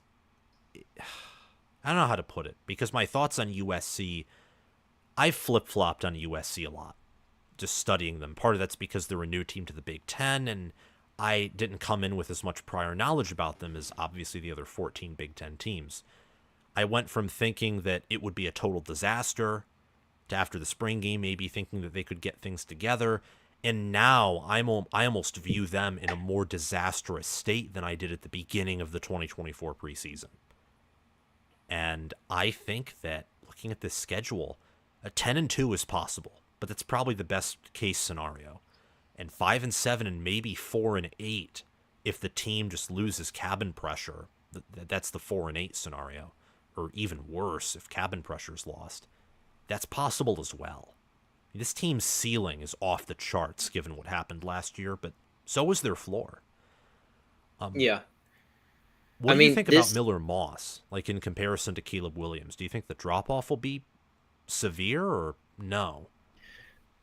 I don't know how to put it, because my thoughts on USC, I've flip-flopped on USC a lot, just studying them. Part of that's because they're a new team to the Big Ten, and I didn't come in with as much prior knowledge about them as obviously the other 14 Big Ten teams. I went from thinking that it would be a total disaster to, after the spring game, maybe thinking that they could get things together. And now I almost view them in a more disastrous state than I did at the beginning of the 2024 preseason. And I think that looking at this schedule, a 10-2 is possible, but that's probably the best case scenario. And 5-7 and maybe 4-8 if the team just loses cabin pressure. That's the 4-8 scenario, or even worse if cabin pressure is lost. That's possible as well. This team's ceiling is off the charts given what happened last year, but so is their floor. Yeah. What I do you mean, think about this Miller Moss, like in comparison to Caleb Williams? Do you think the drop off will be severe or no?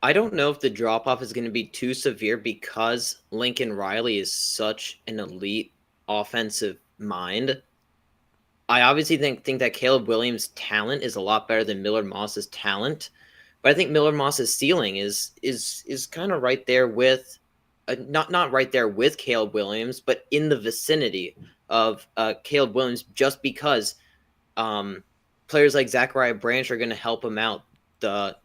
I don't know if the drop off is going to be too severe because Lincoln Riley is such an elite offensive mind. I obviously think that Caleb Williams' talent is a lot better than Miller Moss's talent, but I think Miller Moss's ceiling is kind of right there with not right there with Caleb Williams, but in the vicinity of Caleb Williams, just because players like Zachariah Branch are going to help him out. The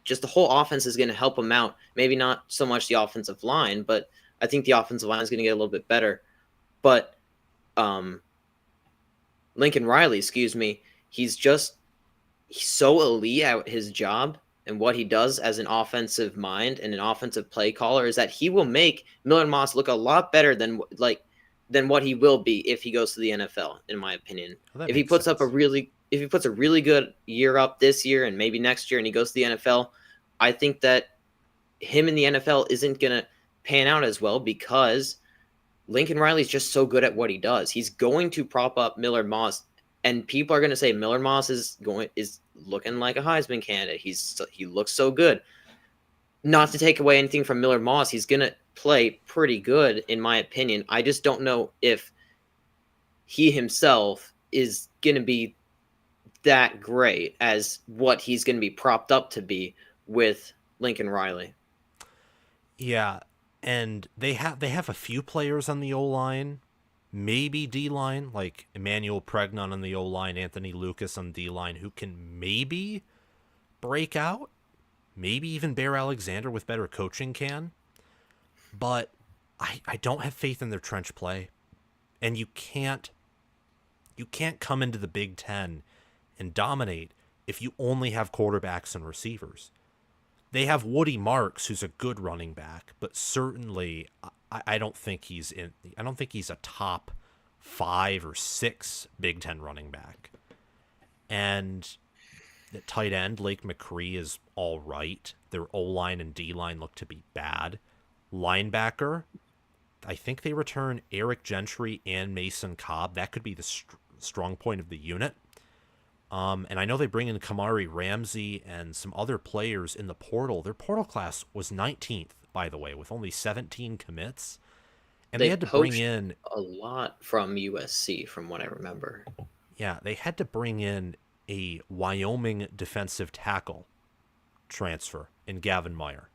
just the whole offense is going to help him out. Maybe not so much the offensive line, but I think the offensive line is going to get a little bit better. But Lincoln Riley, excuse me, he's so elite at his job and what he does as an offensive mind and an offensive play caller is that he will make Miller Moss look a lot better than what he will be if he goes to the NFL, in my opinion. Well, that If he makes puts up sense. if he puts a really good year up this year and maybe next year and he goes to the NFL, I think that him in the NFL isn't going to pan out as well because Lincoln Riley's just so good at what he does. He's going to prop up Miller Moss, and people are going to say Miller Moss is looking like a Heisman candidate. He looks so good. Not to take away anything from Miller Moss, he's going to play pretty good in my opinion. I just don't know if he himself is going to be that great as what he's going to be propped up to be with Lincoln Riley. Yeah, and they have a few players on the O line, maybe D line, like Emmanuel Pregnon on the O line, Anthony Lucas on D line, who can maybe break out, maybe even Bear Alexander with better coaching can. But I don't have faith in their trench play, and you can't come into the Big Ten and dominate if you only have quarterbacks and receivers. They have Woody Marks, who's a good running back, but certainly I don't think he's in. I don't think he's a top 5 or 6 Big Ten running back. And at tight end, Lake McCree is all right. Their O line and D line look to be bad. Linebacker, I think they return Eric Gentry and Mason Cobb. That could be the strong point of the unit. And I know they bring in Kamari Ramsey and some other players in the portal. Their portal class was 19th, by the way, with only 17 commits. And they had to bring poached in, a lot from USC, from what I remember. yeah, they had to bring in a Wyoming defensive tackle transfer in Gavin Meyer.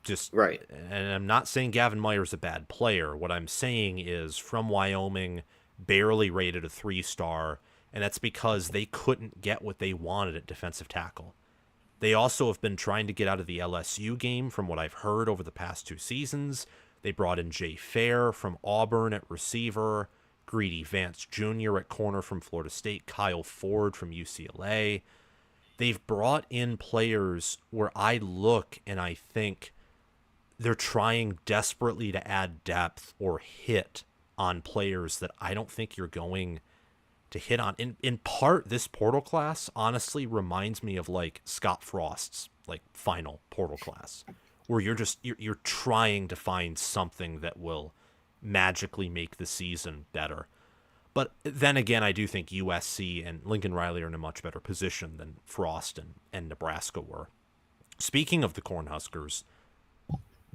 Just Right. And I'm not saying Gavin Meyer's a bad player. What I'm saying is from Wyoming, barely rated a 3-star, and that's because they couldn't get what they wanted at defensive tackle. They also have been trying to get out of the LSU game from what I've heard over the past 2 seasons. They brought in Jay Fair from Auburn at receiver, Greedy Vance Jr. at corner from Florida State, Kyle Ford from UCLA. They've brought in players where I look and I think they're trying desperately to add depth or hit on players that I don't think you're going to hit on. In part, this portal class honestly reminds me of like Scott Frost's like final portal class, where you're trying to find something that will magically make the season better. But then again, I do think USC and Lincoln Riley are in a much better position than Frost and Nebraska were. Speaking of the Cornhuskers,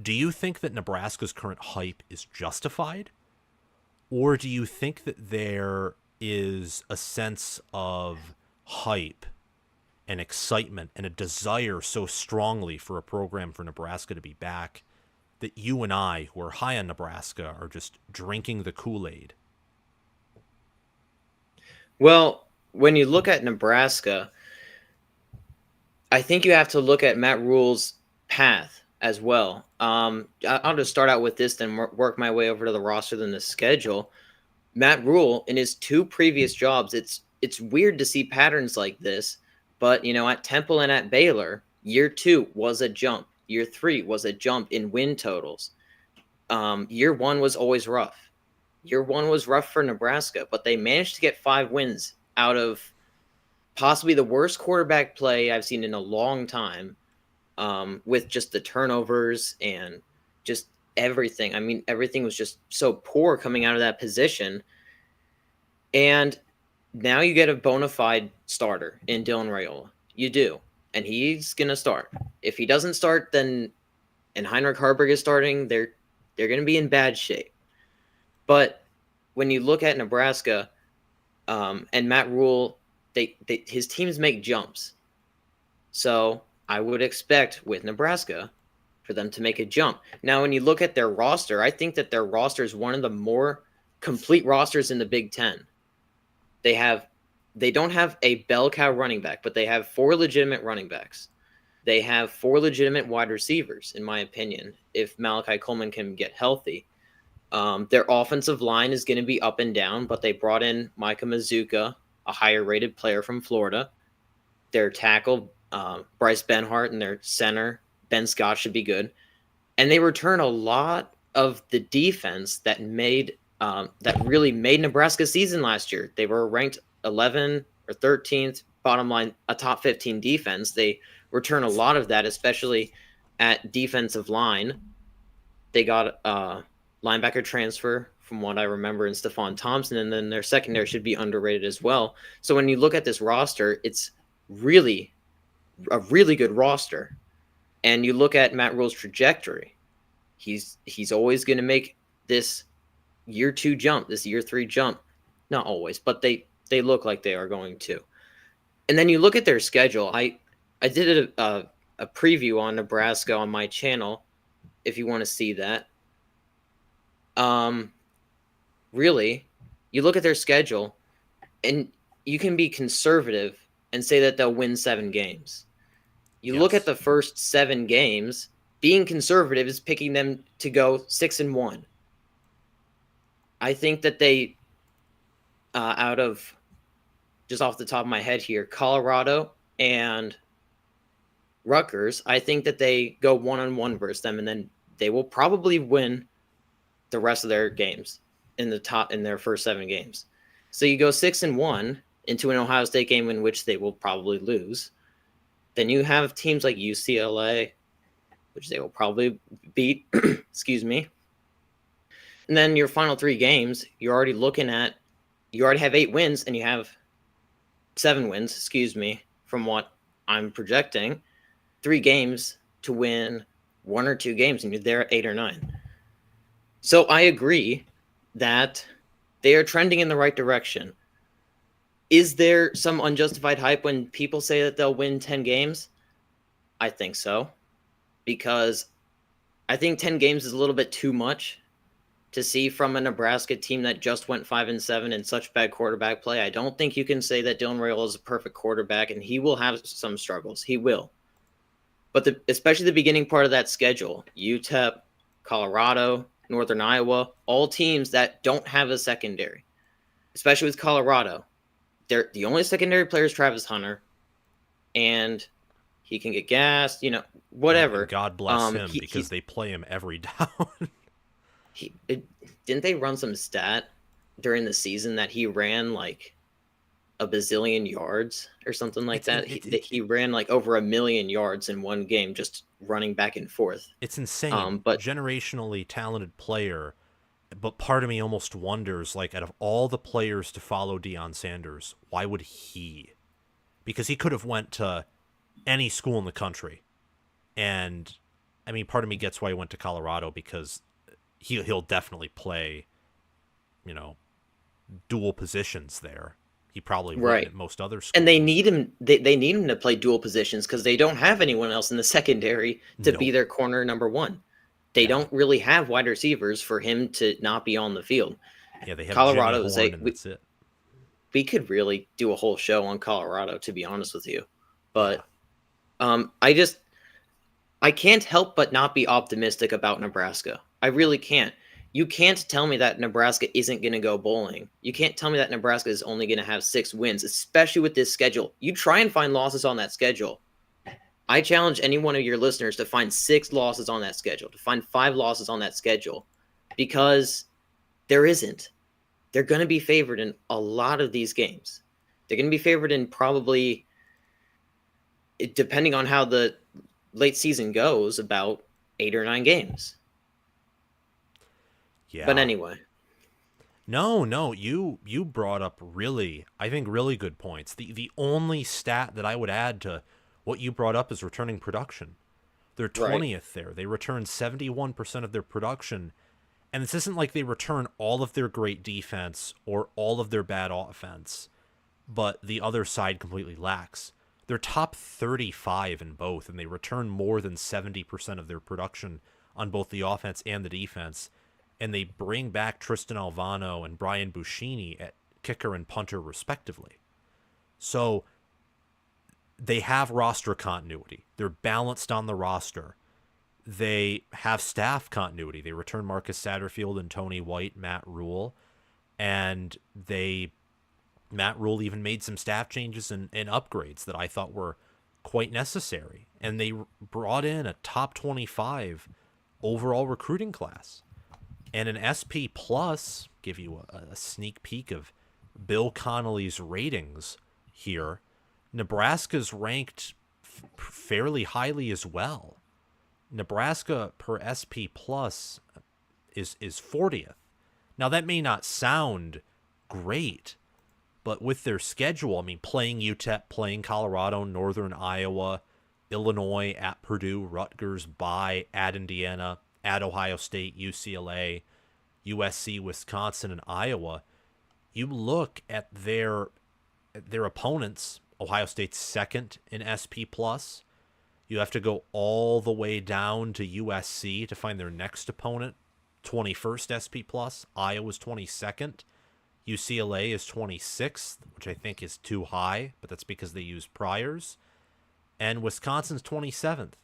do you think that Nebraska's current hype is justified? Or do you think that there is a sense of hype and excitement and a desire so strongly for a program for Nebraska to be back that you and I, who are high on Nebraska, are just drinking the Kool-Aid? Well, when you look at Nebraska, I think you have to look at Matt Rule's path as well. I'll just start out with this, then work my way over to the roster, then the schedule. Matt Rule, in his two previous jobs, it's weird to see patterns like this, but at Temple and at Baylor, year 2 was a jump. Year 3 was a jump in win totals. Year 1 was always rough. Year 1 was rough for Nebraska, but they managed to get 5 wins out of possibly the worst quarterback play I've seen in a long time, with just the turnovers and just everything. I mean, everything was just so poor coming out of that position. And now you get a bona fide starter in Dylan Raiola. You do. And he's going to start. If he doesn't start, then and Heinrich Harburg is starting, they're going to be in bad shape. But when you look at Nebraska, and Matt Rule, his teams make jumps. So I would expect with Nebraska for them to make a jump. Now, when you look at their roster, I think that their roster is one of the more complete rosters in the Big Ten. They don't have a bell cow running back, but they have 4 legitimate running backs. They have 4 legitimate wide receivers, in my opinion, if Malachi Coleman can get healthy. Their offensive line is going to be up and down, but they brought in Micah Mazuka, a higher-rated player from Florida. Their tackle, Bryce Benhart, and their center, Ben Scott, should be good. And they return a lot of the defense that really made Nebraska's season last year. They were ranked 11 or 13th, bottom line, a top 15 defense. They return a lot of that, especially at defensive line. They got a linebacker transfer, from what I remember, in Stephon Thompson, and then their secondary should be underrated as well. So when you look at this roster, it's really a really good roster. And you look at Matt Rule's trajectory, he's always going to make this year 2 jump, this year 3 jump. Not always, but they look like they are going to. And then you look at their schedule. I did a preview on Nebraska on my channel, if you want to see that. Really, you look at their schedule, and you can be conservative and say that they'll win 7 games. You look at the first 7 games, being conservative is picking them to go 6-1. I think that they, out of, just off the top of my head here, Colorado and Rutgers, I think that they go 1-1 versus them, and then they will probably win the rest of their games in their first 7 games. So you go 6-1 into an Ohio State game in which they will probably lose. Then you have teams like UCLA, which they will probably beat. Excuse me. And then your final 3 games, you already have 8 wins, and you have 7 wins, from what I'm projecting. 3 games to win 1 or 2 games, and you're there at 8 or 9. So I agree that they are trending in the right direction. Is there some unjustified hype when people say that they'll win 10 games? I think so, because I think 10 games is a little bit too much to see from a Nebraska team that just went 5-7 in such bad quarterback play. I don't think you can say that Dylan Raiola is a perfect quarterback, and he will have some struggles. He will. But especially the beginning part of that schedule, UTEP, Colorado, Northern Iowa, all teams that don't have a secondary, especially with Colorado. The only secondary player is Travis Hunter, and he can get gassed, whatever. And God bless him, because they play him every down. Didn't they run some stat during the season that he ran like a bazillion yards or something like that? He ran like over 1 million yards in one game just running back and forth. It's insane. But generationally talented player. But part of me almost wonders, like, out of all the players to follow Deion Sanders, why would he? Because he could have went to any school in the country. And, I mean, part of me gets why he went to Colorado, because he'll definitely play you know, dual positions there. He probably wouldn't Right. at most other And they schools. need him. They need him to play dual positions because they don't have anyone else in the secondary to be Nope. their corner number one. They Yeah. don't really have wide receivers for him to not be on the field. Yeah, they have Jimmy Colorado is Horn and that's it. we could really do a whole show on Colorado, to be honest with you. Yeah. But I can't help but not be optimistic about Nebraska. I really can't. You can't tell me that Nebraska isn't going to go bowling. You can't tell me that Nebraska is only going to have 6 wins, especially with this schedule. You try and find losses on that schedule. I challenge any one of your listeners to find 6 losses on that schedule, to find 5 losses on that schedule, because there isn't. They're going to be favored in a lot of these games. They're going to be favored in probably, depending on how the late season goes, about 8 or 9 games. But Yeah. anyway, No, you brought up really, I think really good points. The only stat that I would add to what you brought up is returning production. They're right. 20th there. They return 71% of their production. And this isn't like they return all of their great defense or all of their bad offense, but the other side completely lacks. They're top 35 in both, and they return more than 70% of their production on both the offense and the defense. And they bring back Tristan Alvano and Brian Buschini at kicker and punter, respectively. So they have roster continuity. They're balanced on the roster. They have staff continuity. They return Marcus Satterfield and Tony White, Matt Rule, and Matt Rule even made some staff changes and upgrades that I thought were quite necessary. And they brought in a top 25 overall recruiting class. And an SP Plus, give you a sneak peek of Bill Connolly's ratings here. Nebraska's ranked fairly highly as well. Nebraska per SP Plus is 40th. Now that may not sound great, but with their schedule, I mean, playing UTEP, playing Colorado, Northern Iowa, Illinois, at Purdue, Rutgers, at Indiana, at Ohio State, UCLA, USC, Wisconsin, and Iowa, you look at their opponents. Ohio State's second in SP Plus. You have to go all the way down to USC to find their next opponent, 21st SP Plus. Iowa's 22nd. UCLA is 26th, which I think is too high, but that's because they use priors. And Wisconsin's 27th.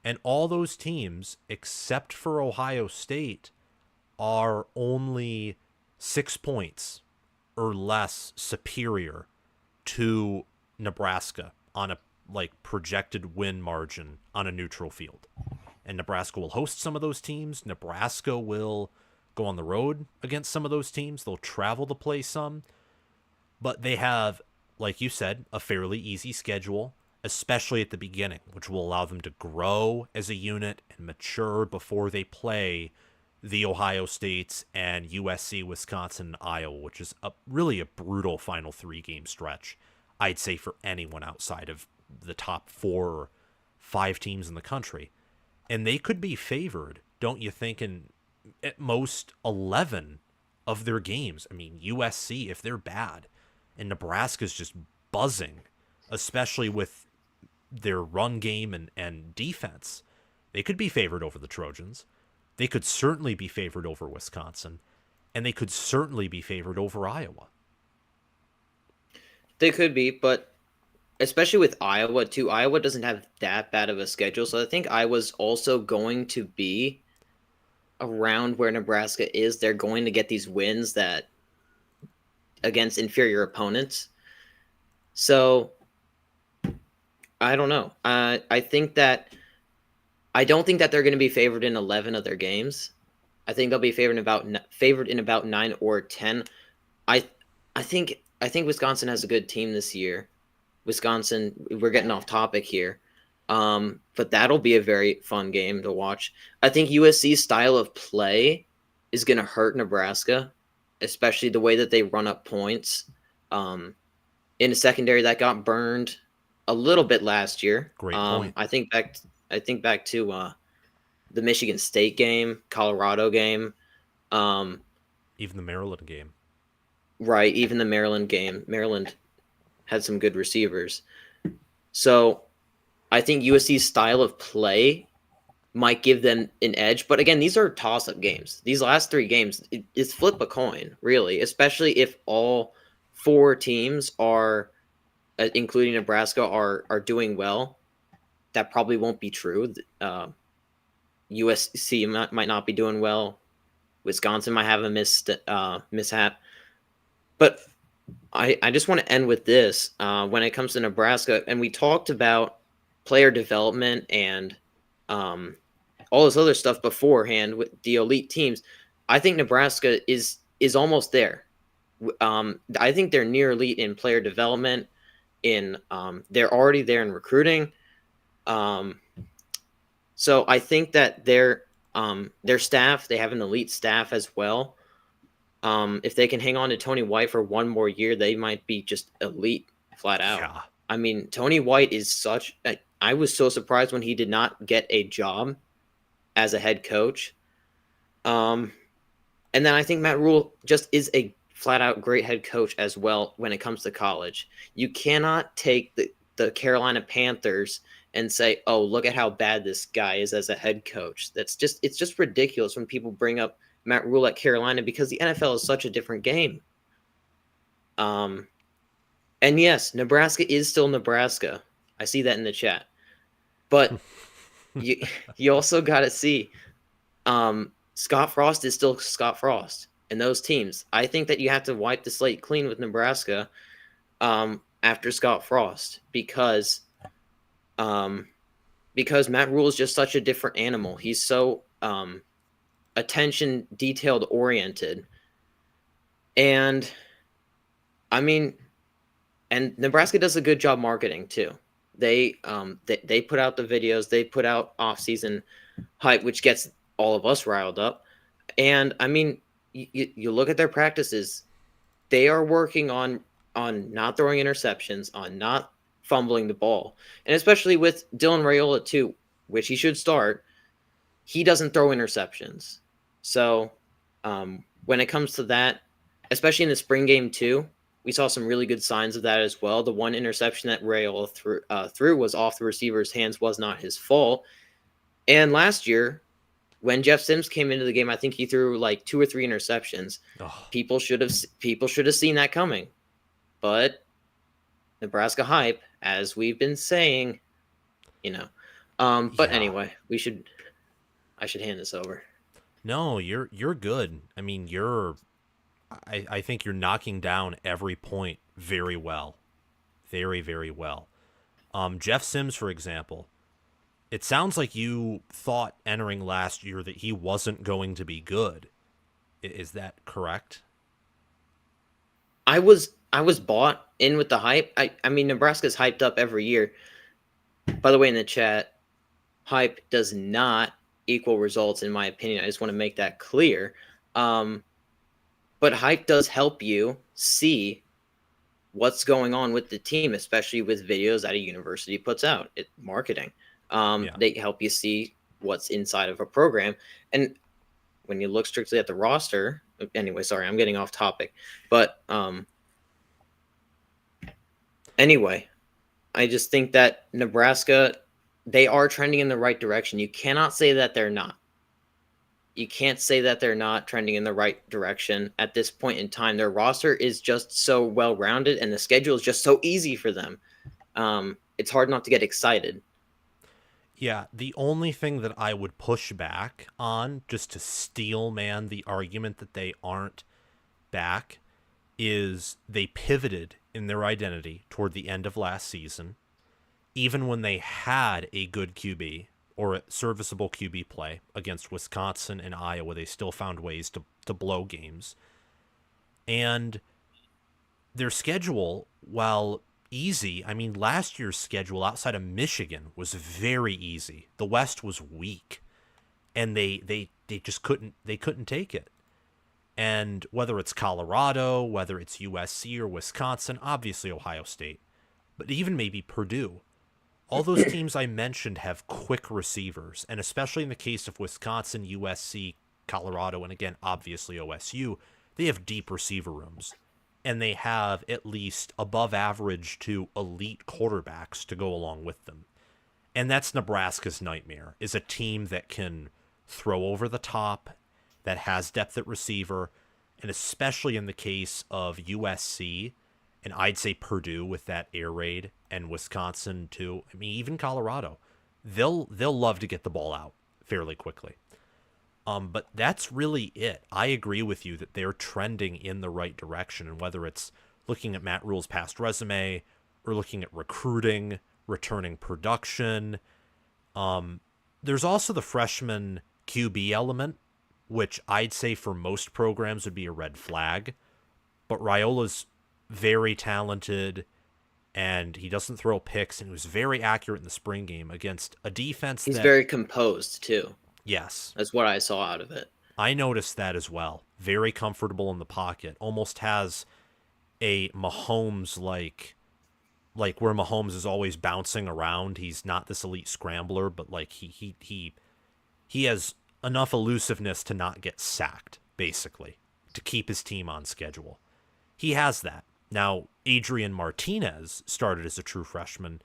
And all those teams, except for Ohio State, are only 6 points or less superior to Nebraska on a projected win margin on a neutral field. And Nebraska will host some of those teams. Nebraska will go on the road against some of those teams. They'll travel to play some. But they have, like you said, a fairly easy schedule, especially at the beginning, which will allow them to grow as a unit and mature before they play the Ohio States and USC, Wisconsin, and Iowa, which is really a brutal final 3-game stretch, I'd say, for anyone outside of the top 4 or 5 teams in the country. And they could be favored, don't you think, in at most 11 of their games. I mean, USC, if they're bad, and Nebraska's just buzzing, especially with their run game and defense, they could be favored over the Trojans. They could certainly be favored over Wisconsin, and they could certainly be favored over Iowa. They could be, but especially with Iowa too. Iowa doesn't have that bad of a schedule, so I think Iowa's also going to be around where Nebraska is. They're going to get these wins that against inferior opponents. So I don't know. I don't think that they're going to be favored in 11 of their games. I think they'll be favored in about 9 or 10. I think Wisconsin has a good team this year. Wisconsin, we're getting off topic here. But that'll be a very fun game to watch. I think USC's style of play is going to hurt Nebraska, especially the way that they run up points. In a secondary that got burned a little bit last year. Great point. I think back to the Michigan State game, Colorado game. Even the Maryland game. Right, even the Maryland game. Maryland had some good receivers. So I think USC's style of play might give them an edge. But again, these are toss-up games. These last three games, it's flip a coin, really, especially if all four teams are, including Nebraska, are doing well. That probably won't be true. USC might not be doing well. Wisconsin might have a mishap. But I just want to end with this. When it comes to Nebraska, and we talked about player development and all this other stuff beforehand with the elite teams, I think Nebraska is almost there. I think they're near elite in player development. They're already there in recruiting. So I think that their staff, they have an elite staff as well. If they can hang on to Tony White for one more year, they might be just elite flat out. Yeah. I mean, Tony White is I was so surprised when he did not get a job as a head coach. And then I think Matt Rule just is a flat out great head coach as well when it comes to college. You cannot take the Carolina Panthers and say, "Oh, look at how bad this guy is as a head coach." It's just ridiculous when people bring up Matt Rule at Carolina, because the NFL is such a different game. And yes, Nebraska is still Nebraska. I see that in the chat. But you also got to see Scott Frost is still Scott Frost. And those teams, I think that you have to wipe the slate clean with Nebraska after Scott Frost, because Matt Rule is just such a different animal. He's so attention detailed oriented. And I mean, and Nebraska does a good job marketing too. They put out the videos, they put out off-season hype, which gets all of us riled up. And I mean, you look at their practices, they are working on not throwing interceptions, on not fumbling the ball. And especially with Dylan Raiola too, which he should start, he doesn't throw interceptions. So when it comes to that, especially in the spring game too, we saw some really good signs of that as well. The one interception that Raiola threw was off the receiver's hands, was not his fault. And last year, when Jeff Sims came into the game, I think he threw like 2 or 3 interceptions. Oh. People should have seen that coming. But Nebraska hype, as we've been saying, But anyway, I should hand this over. No, you're good. I mean, I think you're knocking down every point very well. Very, very well. Jeff Sims, for example, it sounds like you thought entering last year that he wasn't going to be good. Is that correct? I was bought in with the hype. I mean, Nebraska's hyped up every year. By the way, in the chat, hype does not equal results, in my opinion. I just want to make that clear. But hype does help you see what's going on with the team, especially with videos that a university puts out. Marketing. They help you see what's inside of a program. And when you look strictly at the roster, anyway, sorry, I'm getting off topic. But anyway, I just think that Nebraska, they are trending in the right direction. You cannot say that they're not. You can't say that they're not trending in the right direction at this point in time. Their roster is just so well-rounded, and the schedule is just so easy for them. It's hard not to get excited. Yeah, the only thing that I would push back on, just to steel man the argument that they aren't back, is they pivoted in their identity toward the end of last season, even when they had a good QB or a serviceable QB play against Wisconsin and Iowa. They still found ways to blow games. And their schedule, while easy, I mean, last year's schedule outside of Michigan was very easy. The West was weak, and they just couldn't take it. And whether it's Colorado, whether it's USC or Wisconsin, obviously Ohio State, but even maybe Purdue, all those teams I mentioned have quick receivers, and especially in the case of Wisconsin, USC, Colorado, and again, obviously OSU, they have deep receiver rooms, and they have at least above average to elite quarterbacks to go along with them. And that's Nebraska's nightmare, is a team that can throw over the top, that has depth at receiver, and especially in the case of USC, and I'd say Purdue with that air raid, and Wisconsin too. I mean, even Colorado, they'll love to get the ball out fairly quickly. But that's really it. I agree with you that they're trending in the right direction, and whether it's looking at Matt Rule's past resume or looking at recruiting, returning production. There's also the freshman QB element, which I'd say for most programs would be a red flag. But Raiola's very talented, and he doesn't throw picks, and he was very accurate in the spring game against a defense He's that... very composed, too. Yes. That's what I saw out of it. I noticed that as well. Very comfortable in the pocket. Almost has a Mahomes-like where Mahomes is always bouncing around. He's not this elite scrambler, but like he has enough elusiveness to not get sacked, basically, to keep his team on schedule. He has that. Now, Adrian Martinez started as a true freshman,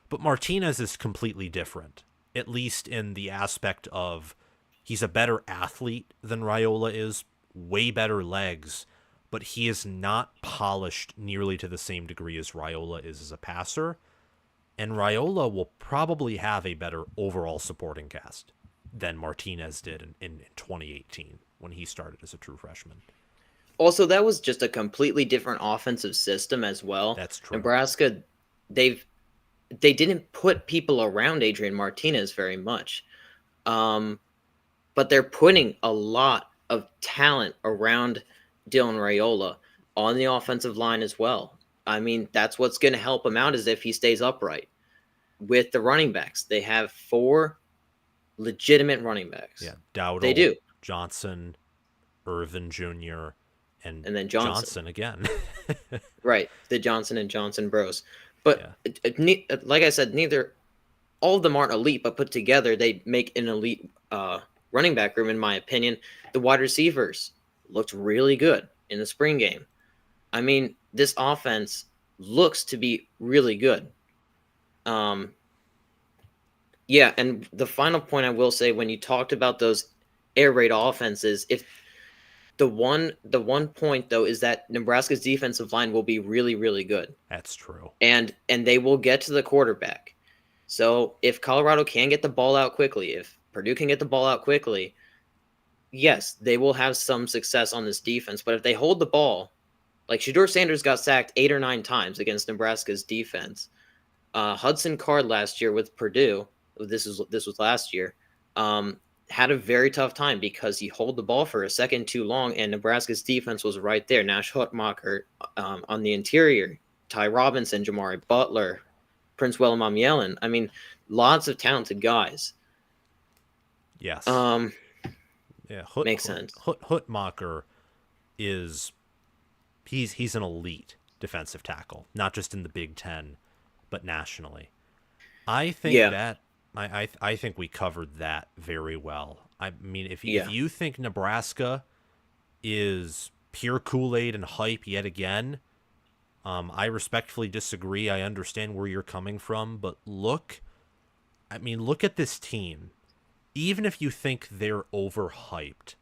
but Martinez is completely different, at least in the aspect of he's a better athlete than Raiola is, way better legs, but he is not polished nearly to the same degree as Raiola is as a passer. And Raiola will probably have a better overall supporting cast than Martinez did in 2018 when he started as a true freshman. Also, that was just a completely different offensive system as well. That's true. Nebraska, they didn't put people around Adrian Martinez very much. But they're putting a lot of talent around Dylan Raiola on the offensive line as well. I mean, that's what's going to help him out is if he stays upright. With the running backs, they have 4 legitimate running backs. Yeah, Dowdle, they do. Johnson, Irvin Jr., and then Johnson again. Right, the Johnson and Johnson bros. But like I said, all of them aren't elite, but put together, they make an elite running back room, in my opinion. The wide receivers looked really good in the spring game. I mean, this offense looks to be really good. Yeah, and the final point I will say, when you talked about those air raid offenses, if the one point though is that Nebraska's defensive line will be really, really good. That's true. And they will get to the quarterback. So if Colorado can get the ball out quickly, if Purdue can get the ball out quickly, yes, they will have some success on this defense. But if they hold the ball, like Shedeur Sanders got sacked 8 or 9 times against Nebraska's defense. Hudson Card last year with Purdue, this was last year, had a very tough time because he held the ball for a second too long, and Nebraska's defense was right there. Nash Hutmacher on the interior, Ty Robinson, Jamari Butler, Prince Willem Yellen. I mean, lots of talented guys. Yes. Yeah. Makes sense. Hutmacher is he's an elite defensive tackle, not just in the Big Ten, but nationally. I think that I think we covered that very well. I mean, if you think Nebraska is pure Kool-Aid and hype yet again, I respectfully disagree. I understand where you're coming from, but look at this team. Even if you think they're overhyped,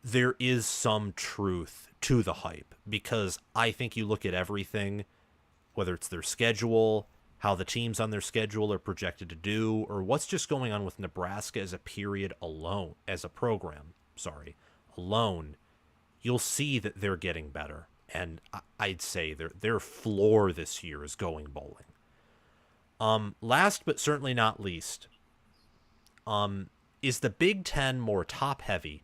there is some truth to the hype, because I think you look at everything, whether it's their schedule, how the teams on their schedule are projected to do, or what's just going on with Nebraska as a period alone, as a program, alone, you'll see that they're getting better. And I'd say their floor this year is going bowling. Last but certainly not least, is the Big Ten more top-heavy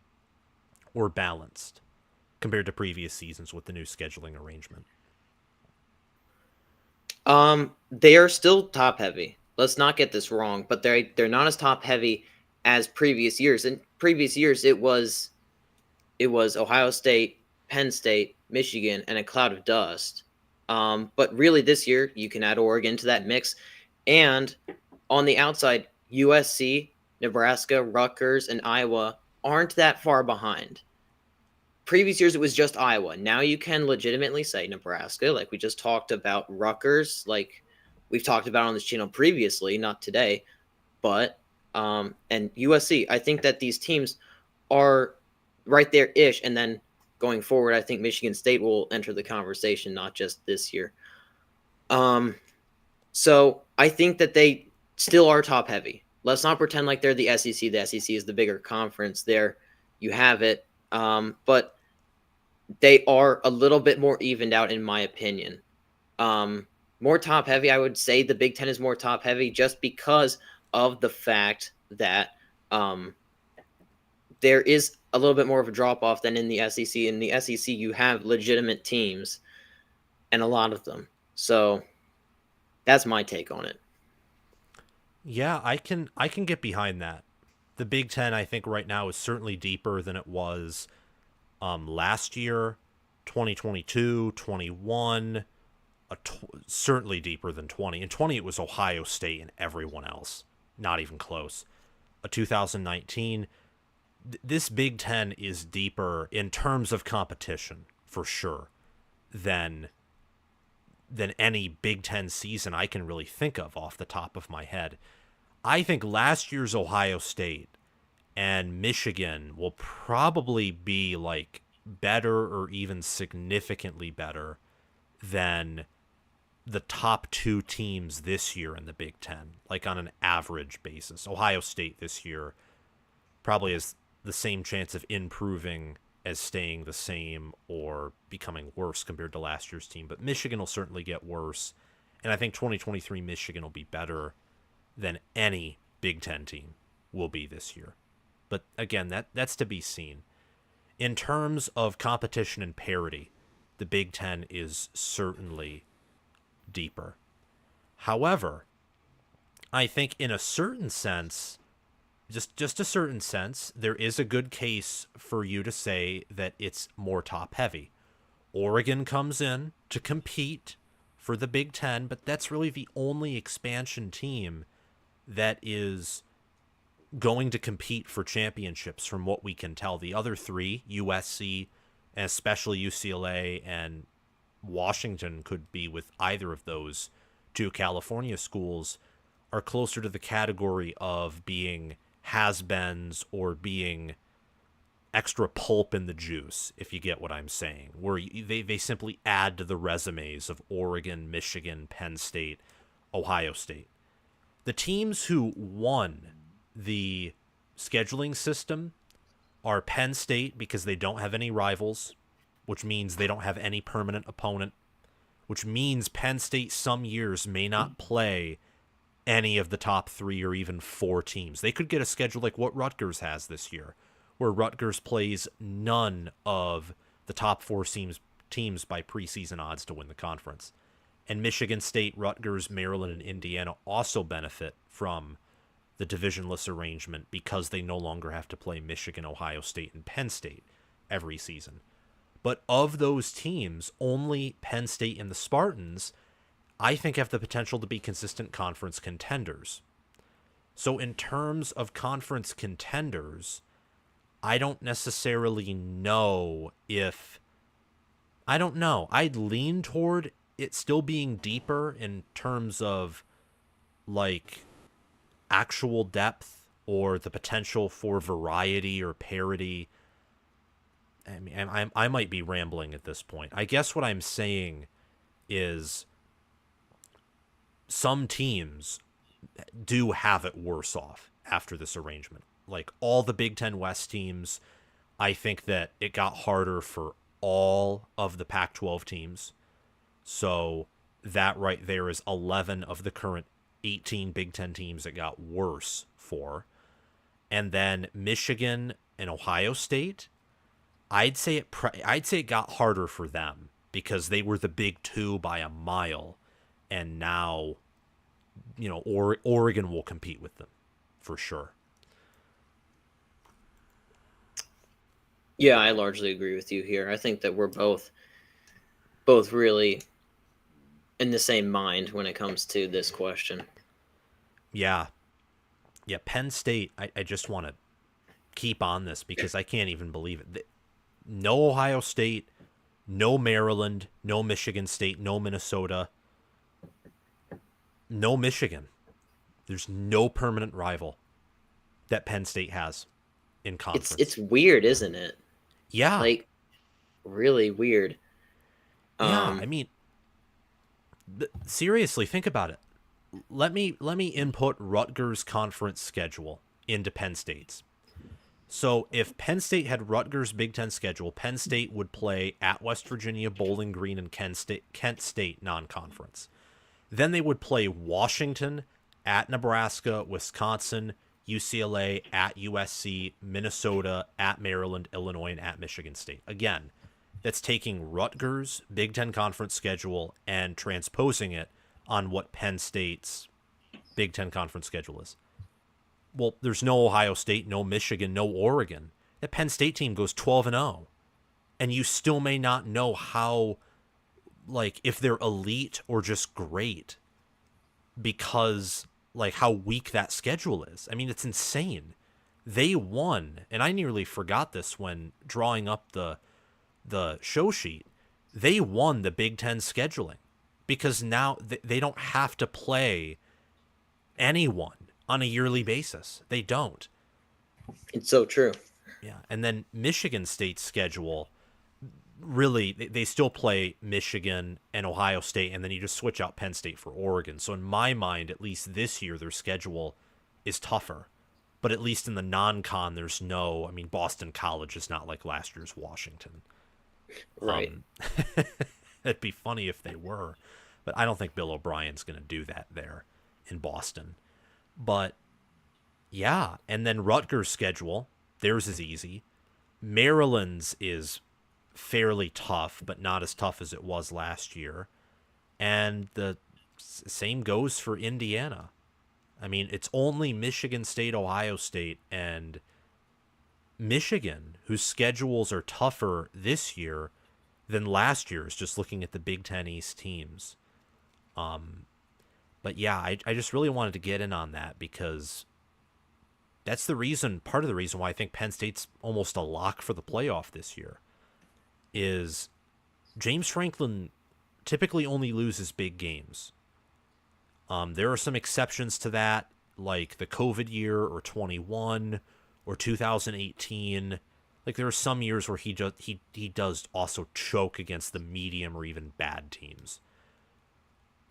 or balanced compared to previous seasons with the new scheduling arrangement? They are still top heavy. Let's not get this wrong, but they're not as top heavy as previous years. In previous years, it was Ohio State, Penn State, Michigan, and a cloud of dust. But really this year, you can add Oregon to that mix. And on the outside, USC, Nebraska, Rutgers, and Iowa aren't that far behind. previous years it was just Iowa. Now you can legitimately say Nebraska, like we just talked about Rutgers, like we've talked about on this channel previously, not today, but and USC. I think that these teams are right there ish, and then going forward, I think Michigan State will enter the conversation, not just this year. So I think that they still are top heavy. Let's not pretend like they're the SEC. The SEC is the bigger conference. There, you have it. But they are a little bit more evened out, in my opinion. More top heavy, I would say the Big Ten is more top heavy just because of the fact that there is a little bit more of a drop off than in the SEC. In the SEC, you have legitimate teams and a lot of them. So that's my take on it. Yeah, I can get behind that. The Big Ten, I think, right now is certainly deeper than it was last year, 2022, 21, certainly deeper than 20. In 20, it was Ohio State and everyone else. Not even close. 2019, this Big Ten is deeper in terms of competition, for sure, than any Big Ten season I can really think of off the top of my head. I think last year's Ohio State and Michigan will probably be like better or even significantly better than the top two teams this year in the Big Ten, like on an average basis. Ohio State this year probably has the same chance of improving as staying the same or becoming worse compared to last year's team. But Michigan will certainly get worse. And I think 2023 Michigan will be better than any Big Ten team will be this year. But again, that's to be seen. In terms of competition and parity, the Big Ten is certainly deeper. However, I think in a certain sense, just a certain sense, there is a good case for you to say that it's more top heavy. Oregon comes in to compete for the Big Ten, but that's really the only expansion team that is going to compete for championships from what we can tell. The other three, USC, and especially UCLA and Washington could be with either of those two California schools, are closer to the category of being has-beens or being extra pulp in the juice, if you get what I'm saying, where they simply add to the resumes of Oregon, Michigan, Penn State, Ohio State. The teams who won the scheduling system are Penn State because they don't have any rivals, which means they don't have any permanent opponent, which means Penn State some years may not play any of the top 3 or even 4 teams. They could get a schedule like what Rutgers has this year, where Rutgers plays none of the top 4 teams by preseason odds to win the conference. And Michigan State, Rutgers, Maryland, and Indiana also benefit from the divisionless arrangement because they no longer have to play Michigan, Ohio State, and Penn State every season. But of those teams, only Penn State and the Spartans, I think, have the potential to be consistent conference contenders. So in terms of conference contenders, I don't necessarily know if... I don't know. I'd lean toward it still being deeper in terms of, like, actual depth or the potential for variety or parity. I mean, I might be rambling at this point. I guess what I'm saying is some teams do have it worse off after this arrangement. Like all the Big Ten West teams, I think that it got harder for all of the Pac-12 teams. So that right there is 11 of the current 18 Big Ten teams that got worse for. And then Michigan and Ohio State, I'd say it got harder for them because they were the big two by a mile, and now, you know, Oregon will compete with them for sure. Yeah, I largely agree with you here. I think that we're both really in the same mind when it comes to this question. Yeah. Yeah, Penn State, I just want to keep on this because I can't even believe it. No Ohio State, no Maryland, no Michigan State, no Minnesota, no Michigan. There's no permanent rival that Penn State has in It's conference. weird, isn't it? Yeah. Like really weird. Yeah, I Um, mean, seriously, think about it. Let me input Rutgers conference schedule into Penn State's. So if Penn State had Rutgers Big Ten schedule, Penn State would play at West Virginia, Bowling Green, and Kent State non-conference. Then they would play Washington at Nebraska, Wisconsin, UCLA at USC, Minnesota at Maryland, Illinois, and at Michigan State. Again, that's taking Rutgers Big Ten conference schedule and transposing it on what Penn State's Big Ten conference schedule is. Well, there's no Ohio State, no Michigan, no Oregon. That Penn State team goes 12-0, and you still may not know how, like, if they're elite or just great, because like how weak that schedule is. I mean, it's insane. They won, and I nearly forgot this when drawing up the show sheet. They won the Big Ten scheduling because now they don't have to play anyone on a yearly basis. They don't. it's so true. Yeah. And then Michigan State's schedule, really, they still play Michigan and Ohio State, and then you just switch out Penn State for Oregon. So in my mind, at least this year, their schedule is tougher. But at least in the non-con, there's no. I mean, Boston College is not like last year's Washington. Right. It'd be funny if they were, but I don't think Bill O'Brien's going to do that there in Boston. But yeah, and then Rutgers' schedule, theirs is easy. Maryland's is fairly tough, but not as tough as it was last year. And the same goes for Indiana. I mean, it's only Michigan State, Ohio State, and Michigan whose schedules are tougher this year than last year's, just looking at the Big Ten East teams. But yeah, I just really wanted to get in on that because that's part of the reason why I think Penn State's almost a lock for the playoff this year is James Franklin typically only loses big games. There are some exceptions to that, like the COVID year or 21 or 2018. Like there are some years where he does also choke against the medium or even bad teams.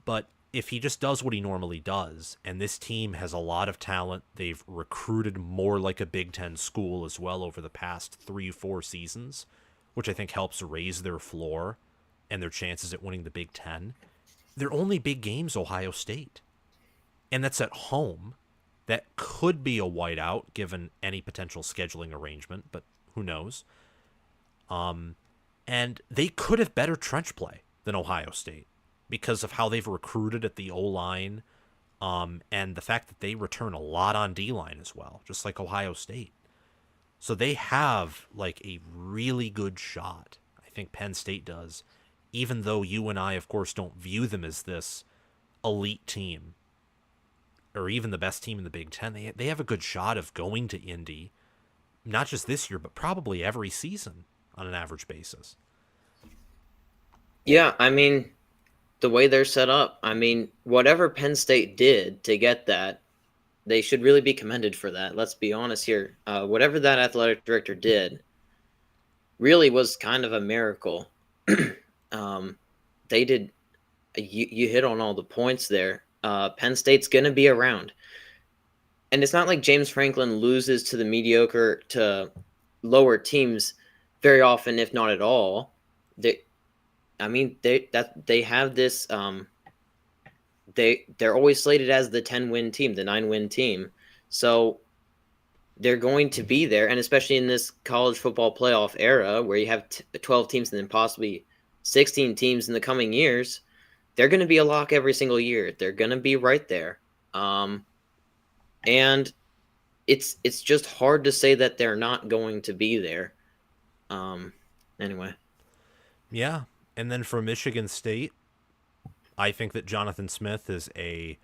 But if he just does what he normally does, and this team has a lot of talent, they've recruited more like a Big Ten school as well over the past 3-4 seasons, which I think helps raise their floor and their chances at winning the Big Ten. Their only big game's Ohio State. And that's at home. That could be a whiteout given any potential scheduling arrangement, but who knows? And they could have better trench play than Ohio State because of how they've recruited at the O-line, and the fact that they return a lot on D-line as well, just like Ohio State. So they have like a really good shot. I think Penn State does, even though you and I, of course, don't view them as this elite team or even the best team in the Big Ten. They have a good shot of going to Indy, not just this year, but probably every season on an average basis. Yeah, I mean, the way they're set up, I mean, whatever Penn State did to get that, they should really be commended for that. Let's be honest here. Whatever that athletic director did really was kind of a miracle. They did. You hit on all the points there. Penn State's going to be around. And it's not like James Franklin loses to the mediocre to lower teams very often, if not at all. They have this. They're always slated as the 10-win team, the 9-win team. So they're going to be there, and especially in this college football playoff era where you have 12 teams and then possibly 16 teams in the coming years, they're going to be a lock every single year. They're going to be right there. And it's just hard to say that they're not going to be there. Anyway. Yeah. And then for Michigan State, I think that Jonathan Smith is a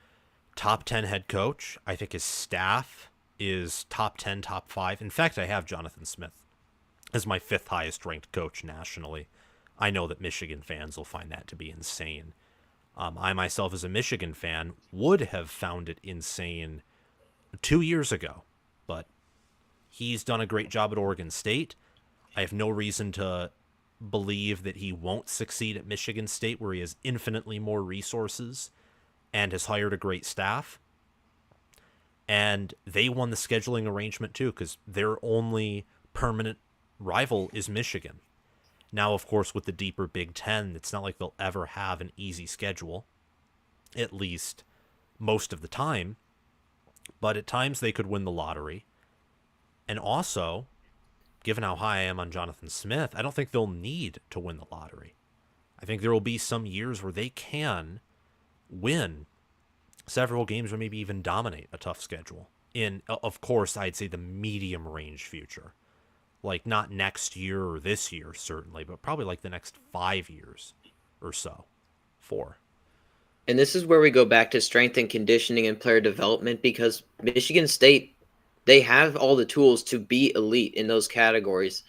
top 10 head coach. I think his staff is top 10, top 5. In fact, I have Jonathan Smith as my 5th highest ranked coach nationally. I know that Michigan fans will find that to be insane. I myself, as a Michigan fan, would have found it insane 2 years ago, but he's done a great job at Oregon State. I have no reason to believe that he won't succeed at Michigan State, where he has infinitely more resources and has hired a great staff. And they won the scheduling arrangement too, because their only permanent rival is Michigan. Now, of course, with the deeper Big Ten, it's not like they'll ever have an easy schedule, at least most of the time. But at times they could win the lottery. And also, given how high I am on Jonathan Smith, I don't think they'll need to win the lottery. I think there will be some years where they can win several games or maybe even dominate a tough schedule. In, of course, I'd say the medium range future. Like, not next year or this year, certainly, but probably like the next 5 years or so. 4. And this is where we go back to strength and conditioning and player development, because Michigan State, they have all the tools to be elite in those categories.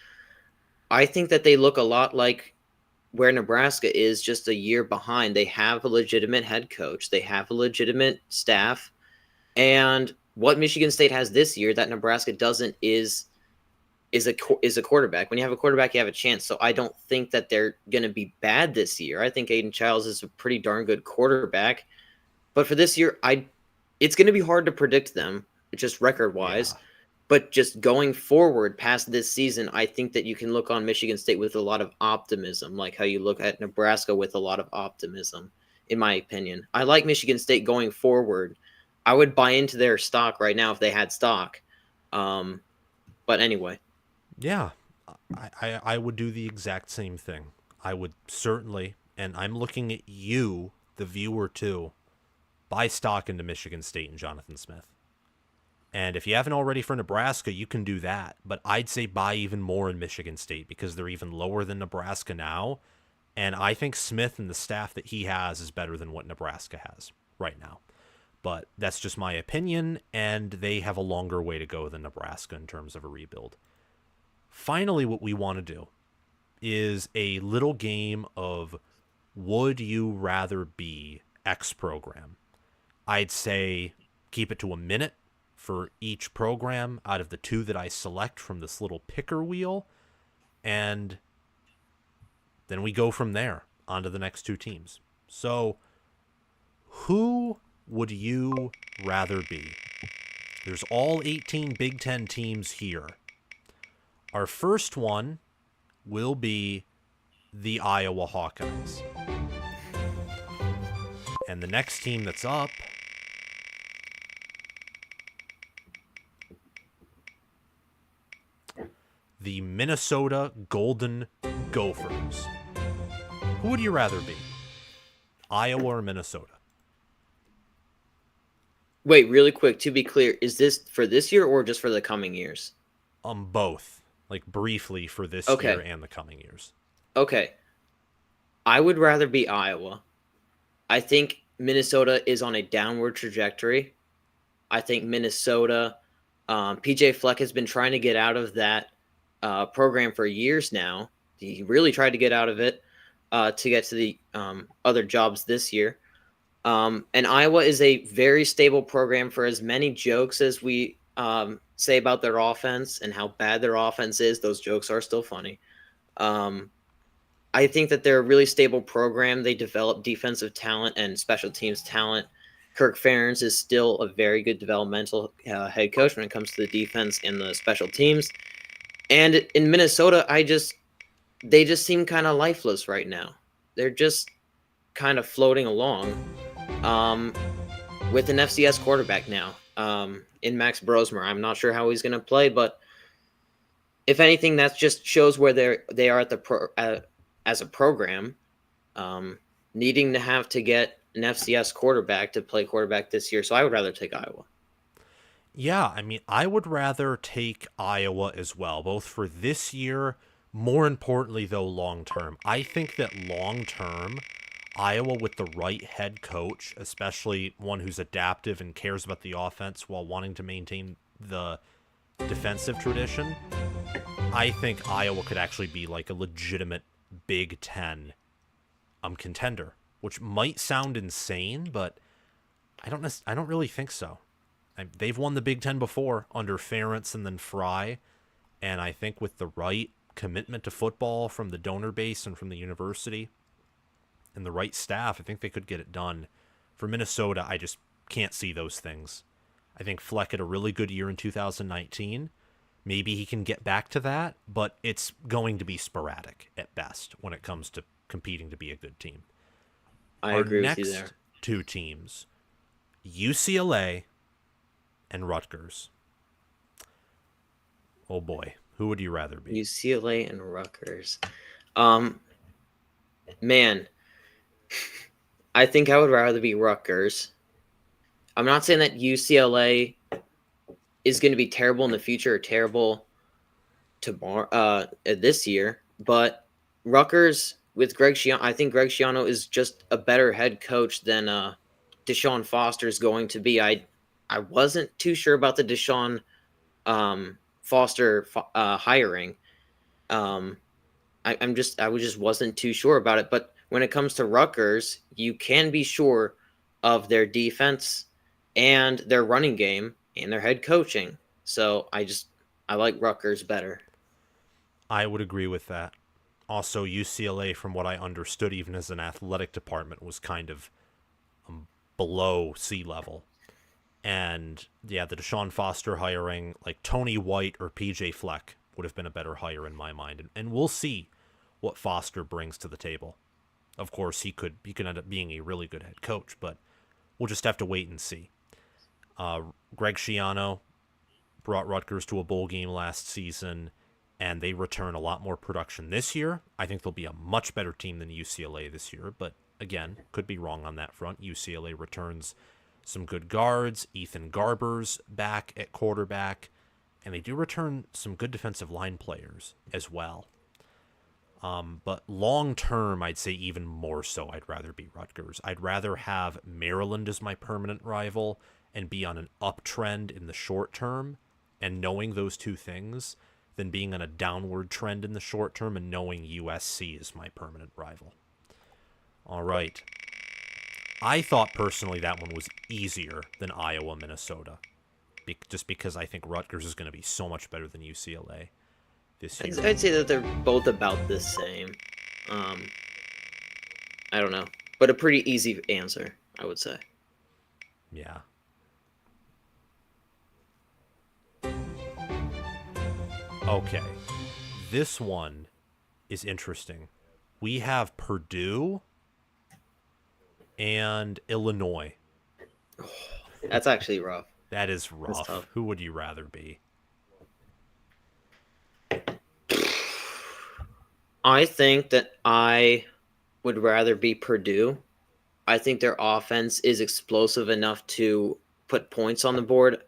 I think that they look a lot like where Nebraska is, just a year behind. They have a legitimate head coach. They have a legitimate staff. And what Michigan State has this year that Nebraska doesn't is a quarterback. When you have a quarterback, you have a chance. So I don't think that they're going to be bad this year. I think Aiden Childs is a pretty darn good quarterback. But for this year, it's going to be hard to predict them, just record-wise. Yeah. But just going forward past this season, I think that you can look on Michigan State with a lot of optimism, like how you look at Nebraska with a lot of optimism, in my opinion. I like Michigan State going forward. I would buy into their stock right now if they had stock. But anyway. Yeah, I would do the exact same thing. I would certainly, and I'm looking at you, the viewer too, buy stock into Michigan State and Jonathan Smith. And if you haven't already for Nebraska, you can do that. But I'd say buy even more in Michigan State because they're even lower than Nebraska now. And I think Smith and the staff that he has is better than what Nebraska has right now. But that's just my opinion, and they have a longer way to go than Nebraska in terms of a rebuild. Finally, what we want to do is a little game of would you rather be X program. I'd say keep it to a minute for each program out of the 2 that I select from this little picker wheel, and then we go from there on to the next 2 teams. So, who would you rather be? There's all 18 Big Ten teams here. Our first one will be the Iowa Hawkeyes. And the next team that's up the Minnesota Golden Gophers. Who would you rather be? Iowa or Minnesota? Wait, really quick, to be clear, is this for this year or just for the coming years? Both. Like, briefly for this year and the coming years. Okay. I would rather be Iowa. I think Minnesota is on a downward trajectory. I think Minnesota, PJ Fleck has been trying to get out of that program for years now. He really tried to get out of it to get to the other jobs this year. And Iowa is a very stable program. For as many jokes as we say about their offense and how bad their offense is, those jokes are still funny. I think that they're a really stable program. They develop defensive talent and special teams talent. Kirk Ferentz is still a very good developmental head coach when it comes to the defense and the special teams. And in Minnesota, they just seem kind of lifeless right now. They're just kind of floating along with an FCS quarterback now in Max Brosmer. I'm not sure how he's going to play, but if anything, that just shows where they are at as a program, needing to have to get an FCS quarterback to play quarterback this year. So I would rather take Iowa. Yeah, I mean, I would rather take Iowa as well, both for this year, more importantly, though, long term. I think that long term, Iowa with the right head coach, especially one who's adaptive and cares about the offense while wanting to maintain the defensive tradition, I think Iowa could actually be like a legitimate Big Ten contender, which might sound insane, but I don't really think so. They've won the Big Ten before under Ferentz and then Fry, and I think with the right commitment to football from the donor base and from the university and the right staff, I think they could get it done. For Minnesota, I just can't see those things. I think Fleck had a really good year in 2019. Maybe he can get back to that, but it's going to be sporadic at best when it comes to competing to be a good team. I Our agree with you there. next two teams, UCLA and Rutgers. Oh boy, who would you rather be? UCLA and Rutgers. Um, man, I think I would rather be Rutgers. I'm not saying that UCLA is going to be terrible in the future or terrible tomorrow, this year, but Rutgers with Greg Schiano, I think Greg Schiano is just a better head coach than Deshaun Foster is going to be. I wasn't too sure about the Deshaun Foster hiring. I just wasn't too sure about it. But when it comes to Rutgers, you can be sure of their defense and their running game and their head coaching. So I like Rutgers better. I would agree with that. Also, UCLA, from what I understood, even as an athletic department, was kind of below sea level. And yeah, the Deshaun Foster hiring, like Tony White or PJ Fleck, would have been a better hire in my mind. And we'll see what Foster brings to the table. Of course, he could end up being a really good head coach, but we'll just have to wait and see. Greg Schiano brought Rutgers to a bowl game last season, and they return a lot more production this year. I think they'll be a much better team than UCLA this year, but again, could be wrong on that front. UCLA returns some good guards. Ethan Garber's back at quarterback, and they do return some good defensive line players as well. But long term, I'd say even more so, I'd rather be Rutgers. I'd rather have Maryland as my permanent rival and be on an uptrend in the short term and knowing those two things than being on a downward trend in the short term and knowing USC is my permanent rival. All right. I thought personally that one was easier than Iowa, Minnesota, just because I think Rutgers is going to be so much better than UCLA this year. I'd say that they're both about the same. I don't know, but a pretty easy answer, I would say. Yeah. Okay. This one is interesting. We have Purdue and Illinois. That's actually rough. That is rough. Who would you rather be? I think that I would rather be Purdue. I think their offense is explosive enough to put points on the board.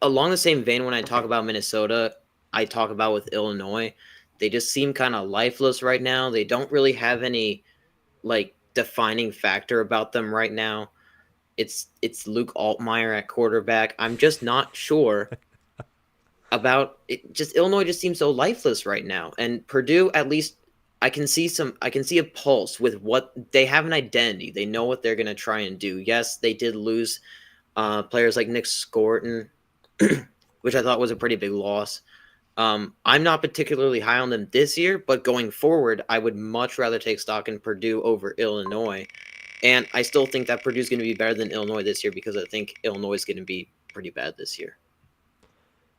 Along the same vein, when I talk about Minnesota, I talk about with Illinois. They just seem kind of lifeless right now. They don't really have any defining factor about them right now. It's Luke Altmaier at quarterback. I'm just not sure about it. Just Illinois just seems so lifeless right now. And Purdue, at least I can see a pulse with what they have, an identity. They know what they're going to try and do. Yes, they did lose players like Nick Scorton, which I thought was a pretty big loss. I'm not particularly high on them this year, but going forward, I would much rather take stock in Purdue over Illinois. And I still think that Purdue is going to be better than Illinois this year because I think Illinois is going to be pretty bad this year.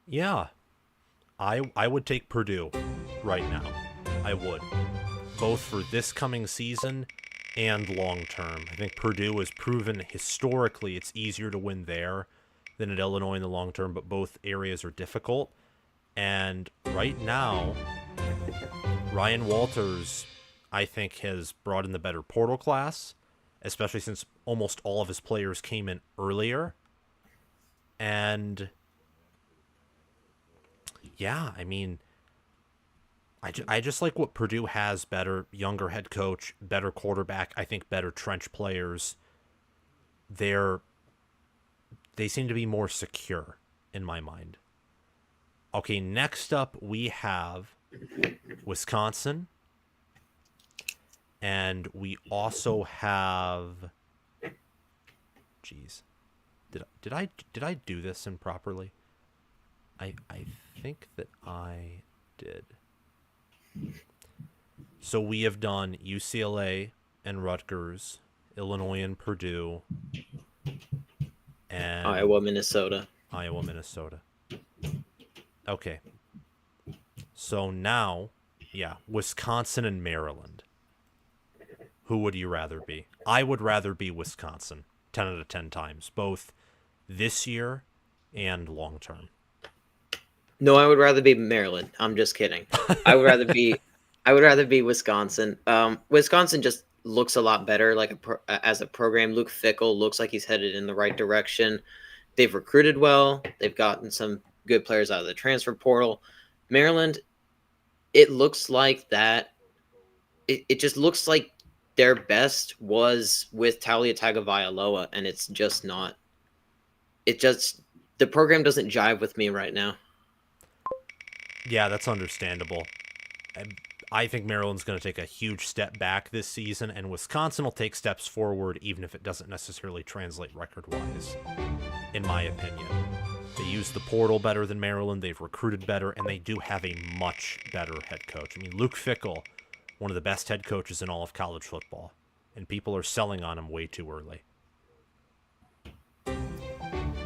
Yeah. I would take Purdue right now. I would. Both for this coming season and long term. I think Purdue has proven historically it's easier to win there than at Illinois in the long term, but both areas are difficult. And right now, Ryan Walters, I think, has brought in the better portal class, especially since almost all of his players came in earlier. And yeah, I mean, I just like what Purdue has better, younger head coach, better quarterback, I think better trench players. They seem to be more secure in my mind. Okay, next up we have Wisconsin, and we also have. Jeez, did I do this improperly? I think that I did. So we have done UCLA and Rutgers, Illinois and Purdue, and Iowa, Minnesota. Iowa, Minnesota. Okay. So now, yeah, Wisconsin and Maryland. Who would you rather be? I would rather be Wisconsin 10 out of 10 times, both this year and long term. No, I would rather be Maryland. I'm just kidding. I would rather be I would rather be Wisconsin. Wisconsin just looks a lot better as a program. Luke Fickell looks like he's headed in the right direction. They've recruited well. They've gotten some good players out of the transfer portal. Maryland, it looks like that. It just looks like their best was with Taulia Tagovailoa, and it's just not. It just the program doesn't jive with me right now. Yeah, that's understandable. I think Maryland's going to take a huge step back this season, and Wisconsin will take steps forward, even if it doesn't necessarily translate record-wise, in my opinion. They use the portal better than Maryland, they've recruited better, and they do have a much better head coach. I mean, Luke Fickell, one of the best head coaches in all of college football, and people are selling on him way too early.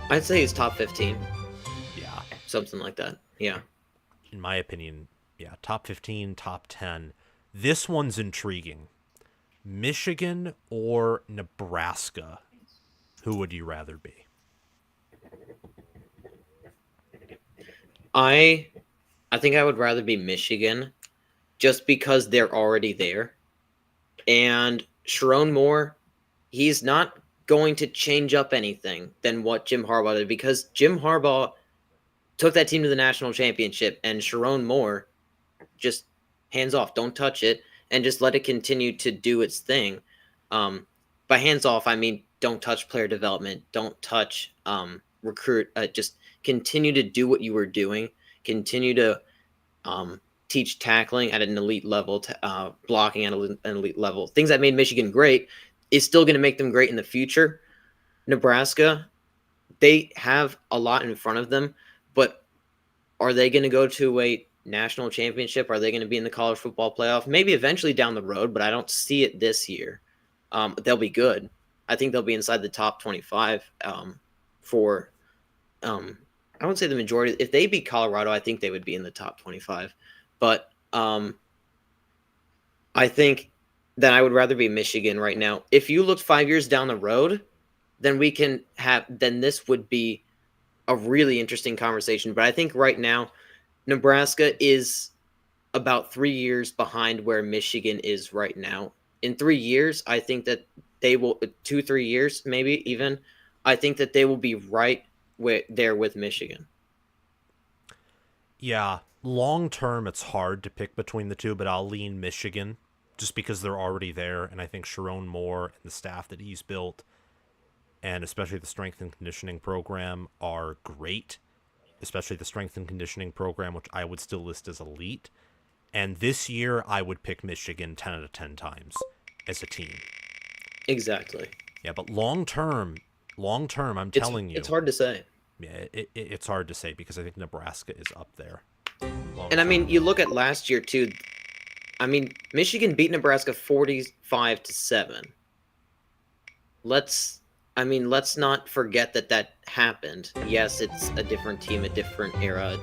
I'd say he's top 15. Yeah. Something like that. Yeah. In my opinion, yeah, top 15, top 10. This one's intriguing. Michigan or Nebraska? Who would you rather be? I think I would rather be Michigan just because they're already there. And Sharon Moore, he's not going to change up anything than what Jim Harbaugh did, because Jim Harbaugh took that team to the national championship, and Sharon Moore just hands off, don't touch it, and just let it continue to do its thing. By hands off, I mean don't touch player development, don't touch recruit, just continue to do what you were doing, continue to teach tackling at an elite level, blocking at an elite level. Things that made Michigan great is still going to make them great in the future. Nebraska, they have a lot in front of them, but are they going to go to a national championship? Are they going to be in the college football playoff? Maybe eventually down the road, but I don't see it this year. They'll be good. I think they'll be inside the top 25 for, I wouldn't say the majority. If they beat Colorado, I think they would be in the top 25. But I think that I would rather be Michigan right now. If you looked 5 years down the road, then then this would be a really interesting conversation. But I think right now, Nebraska is about 3 years behind where Michigan is right now. In 3 years, I think that they will, 2-3 years, maybe even, I think that they will be right there with Michigan. Yeah, long term, it's hard to pick between the two, but I'll lean Michigan just because they're already there. And I think Sharon Moore and the staff that he's built, and especially the strength and conditioning program, are great, especially the strength and conditioning program, which I would still list as elite. And this year, I would pick Michigan 10 out of 10 times as a team. Exactly. Yeah, but long term, I'm telling you. It's hard to say. Yeah, it's hard to say because I think Nebraska is up there. And I mean, you look at last year, too. I mean, Michigan beat Nebraska 45-7. Let's not forget that happened. Yes, it's a different team, a different era,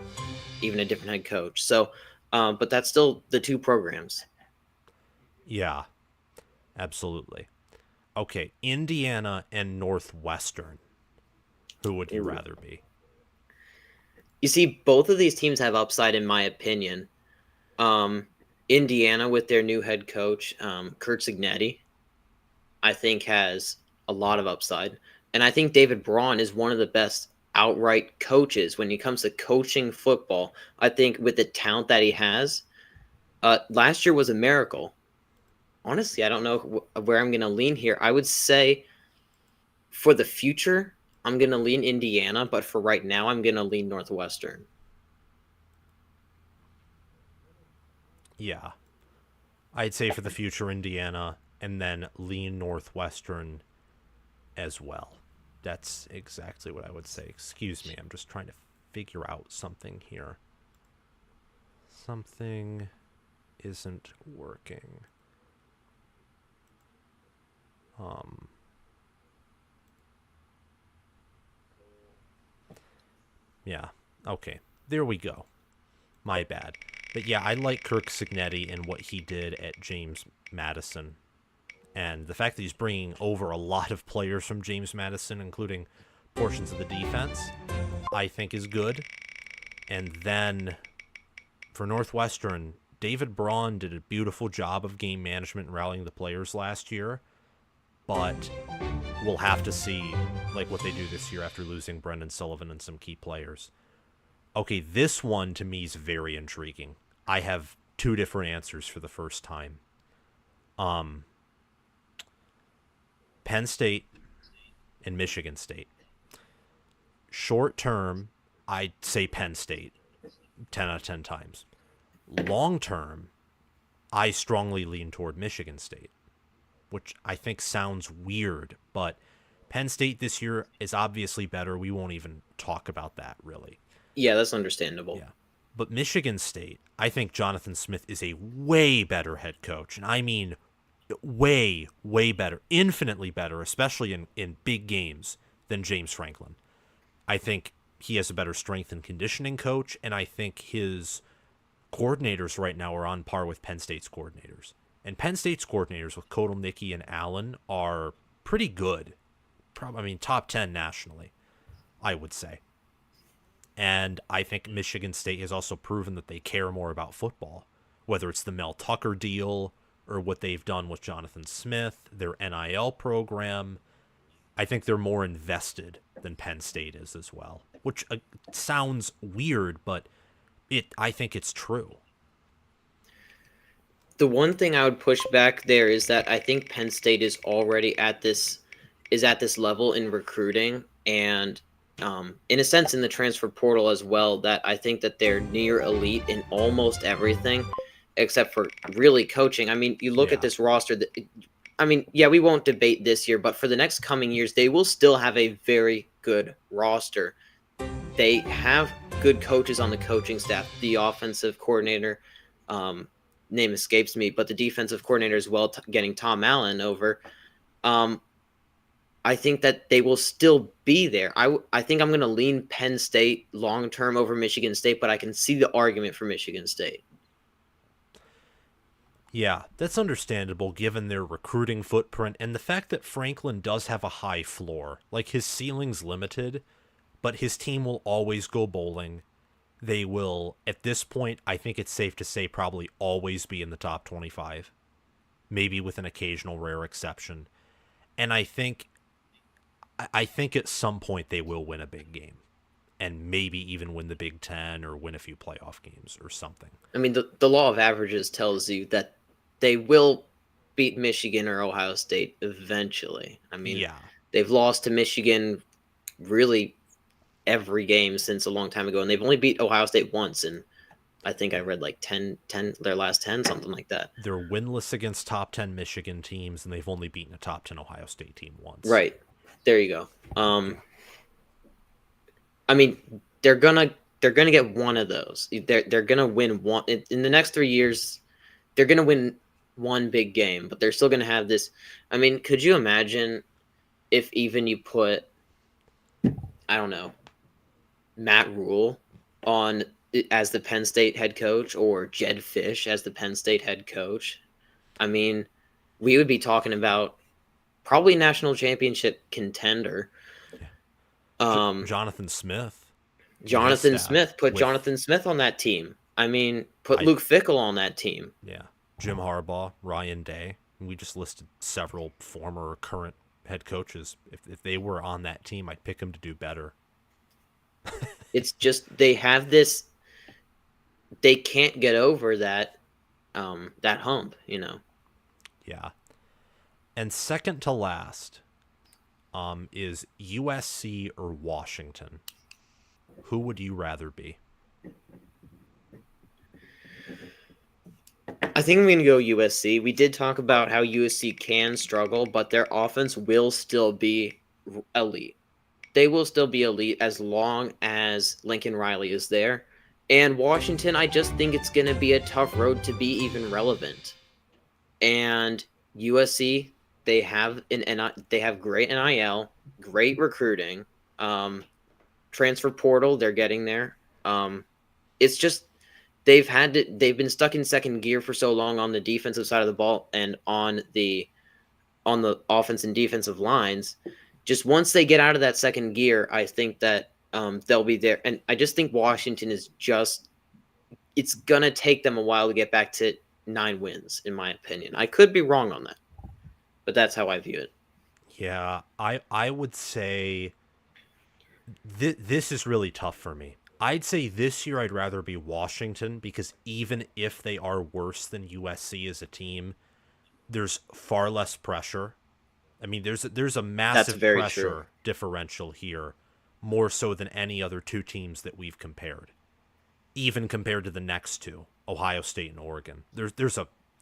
even a different head coach. So, but that's still the two programs. Yeah, absolutely. Okay, Indiana and Northwestern. Who would you rather be? You see, both of these teams have upside, in my opinion. Indiana, with their new head coach, Kurt Cignetti, I think has a lot of upside. And I think David Braun is one of the best outright coaches when it comes to coaching football. I think with the talent that he has, last year was a miracle. Honestly, I don't know where I'm going to lean here. I would say for the future, I'm going to lean Indiana, but for right now, I'm going to lean Northwestern. Yeah. I'd say for the future Indiana, and then lean Northwestern as well. That's exactly what I would say. Excuse me, I'm just trying to figure out something here. Something isn't working. Um, yeah, okay. There we go. My bad. But yeah, I like Kirk Signetti and what he did at James Madison. And the fact that he's bringing over a lot of players from James Madison, including portions of the defense, I think is good. And then for Northwestern, David Braun did a beautiful job of game management and rallying the players last year. But we'll have to see like what they do this year after losing Brendan Sullivan and some key players. Okay, this one to me is very intriguing. I have two different answers for the first time. Penn State and Michigan State. Short term, I'd say Penn State 10 out of 10 times. Long term, I strongly lean toward Michigan State, which I think sounds weird, but Penn State this year is obviously better. We won't even talk about that, really. Yeah, that's understandable. Yeah. But Michigan State, I think Jonathan Smith is a way better head coach. And I mean way, way better, infinitely better, especially in big games than James Franklin. I think he has a better strength and conditioning coach, and I think his coordinators right now are on par with Penn State's coordinators. And Penn State's coordinators with Kotelnicki and Allen are pretty good. I mean, top 10 nationally, I would say. And I think Michigan State has also proven that they care more about football, whether it's the Mel Tucker deal or what they've done with Jonathan Smith, their NIL program. I think they're more invested than Penn State is as well, which sounds weird, but I think it's true. The one thing I would push back there is that I think Penn State is already at this level in recruiting and in a sense in the transfer portal as well, that I think that they're near elite in almost everything except for really coaching. I mean, you look at this roster I mean, yeah, we won't debate this year, but for the next coming years, they will still have a very good roster. They have good coaches on the coaching staff. The offensive coordinator, name escapes me, but the defensive coordinator as well, getting Tom Allen over. I think that they will still be there. I think I'm going to lean Penn State long-term over Michigan State, but I can see the argument for Michigan State. Yeah, that's understandable given their recruiting footprint and the fact that Franklin does have a high floor. Like, his ceiling's limited, but his team will always go bowling. They will, at this point, I think it's safe to say, probably always be in the top 25, maybe with an occasional rare exception. And I think at some point they will win a big game and maybe even win the Big Ten or win a few playoff games or something. I mean, the law of averages tells you that they will beat Michigan or Ohio State eventually. I mean, yeah, they've lost to Michigan really every game since a long time ago, and they've only beat Ohio State once, and I think I read like 10 their last 10, something like that. They're winless against top 10 Michigan teams, and they've only beaten a top 10 Ohio State team once. Right. There you go. I mean, they're gonna get one of those. They're gonna win one in the next 3 years. They're gonna win one big game, but they're still gonna have this. I mean, could you imagine if even you put, I don't know, Matt Rule on as the Penn State head coach or Jed Fish as the Penn State head coach? I mean, we would be talking about probably national championship contender. Jonathan Smith. Jonathan Smith on that team. I mean, put Luke Fickell on that team. Yeah. Jim Harbaugh, Ryan Day. We just listed several former or current head coaches. If they were on that team, I'd pick them to do better. It's just they have this. They can't get over that that hump, you know. Yeah. And second to last is USC or Washington. Who would you rather be? I think I'm going to go USC. We did talk about how USC can struggle, but their offense will still be elite. They will still be elite as long as Lincoln Riley is there. And Washington, I just think it's going to be a tough road to be even relevant. And USC, they have great NIL, great recruiting, transfer portal. They're getting there. It's just they've been stuck in second gear for so long on the defensive side of the ball and on the offense and defensive lines. Just once they get out of that second gear, I think that they'll be there. And I just think Washington is just it's gonna take them a while to get back to 9 wins, in my opinion. I could be wrong on that, but that's how I view it. Yeah, I would say this is really tough for me. I'd say this year I'd rather be Washington because even if they are worse than USC as a team, there's far less pressure. I mean, there's a That's massive very true. pressure differential here, more so than any other two teams that we've compared, even compared to the next two, Ohio State and Oregon. I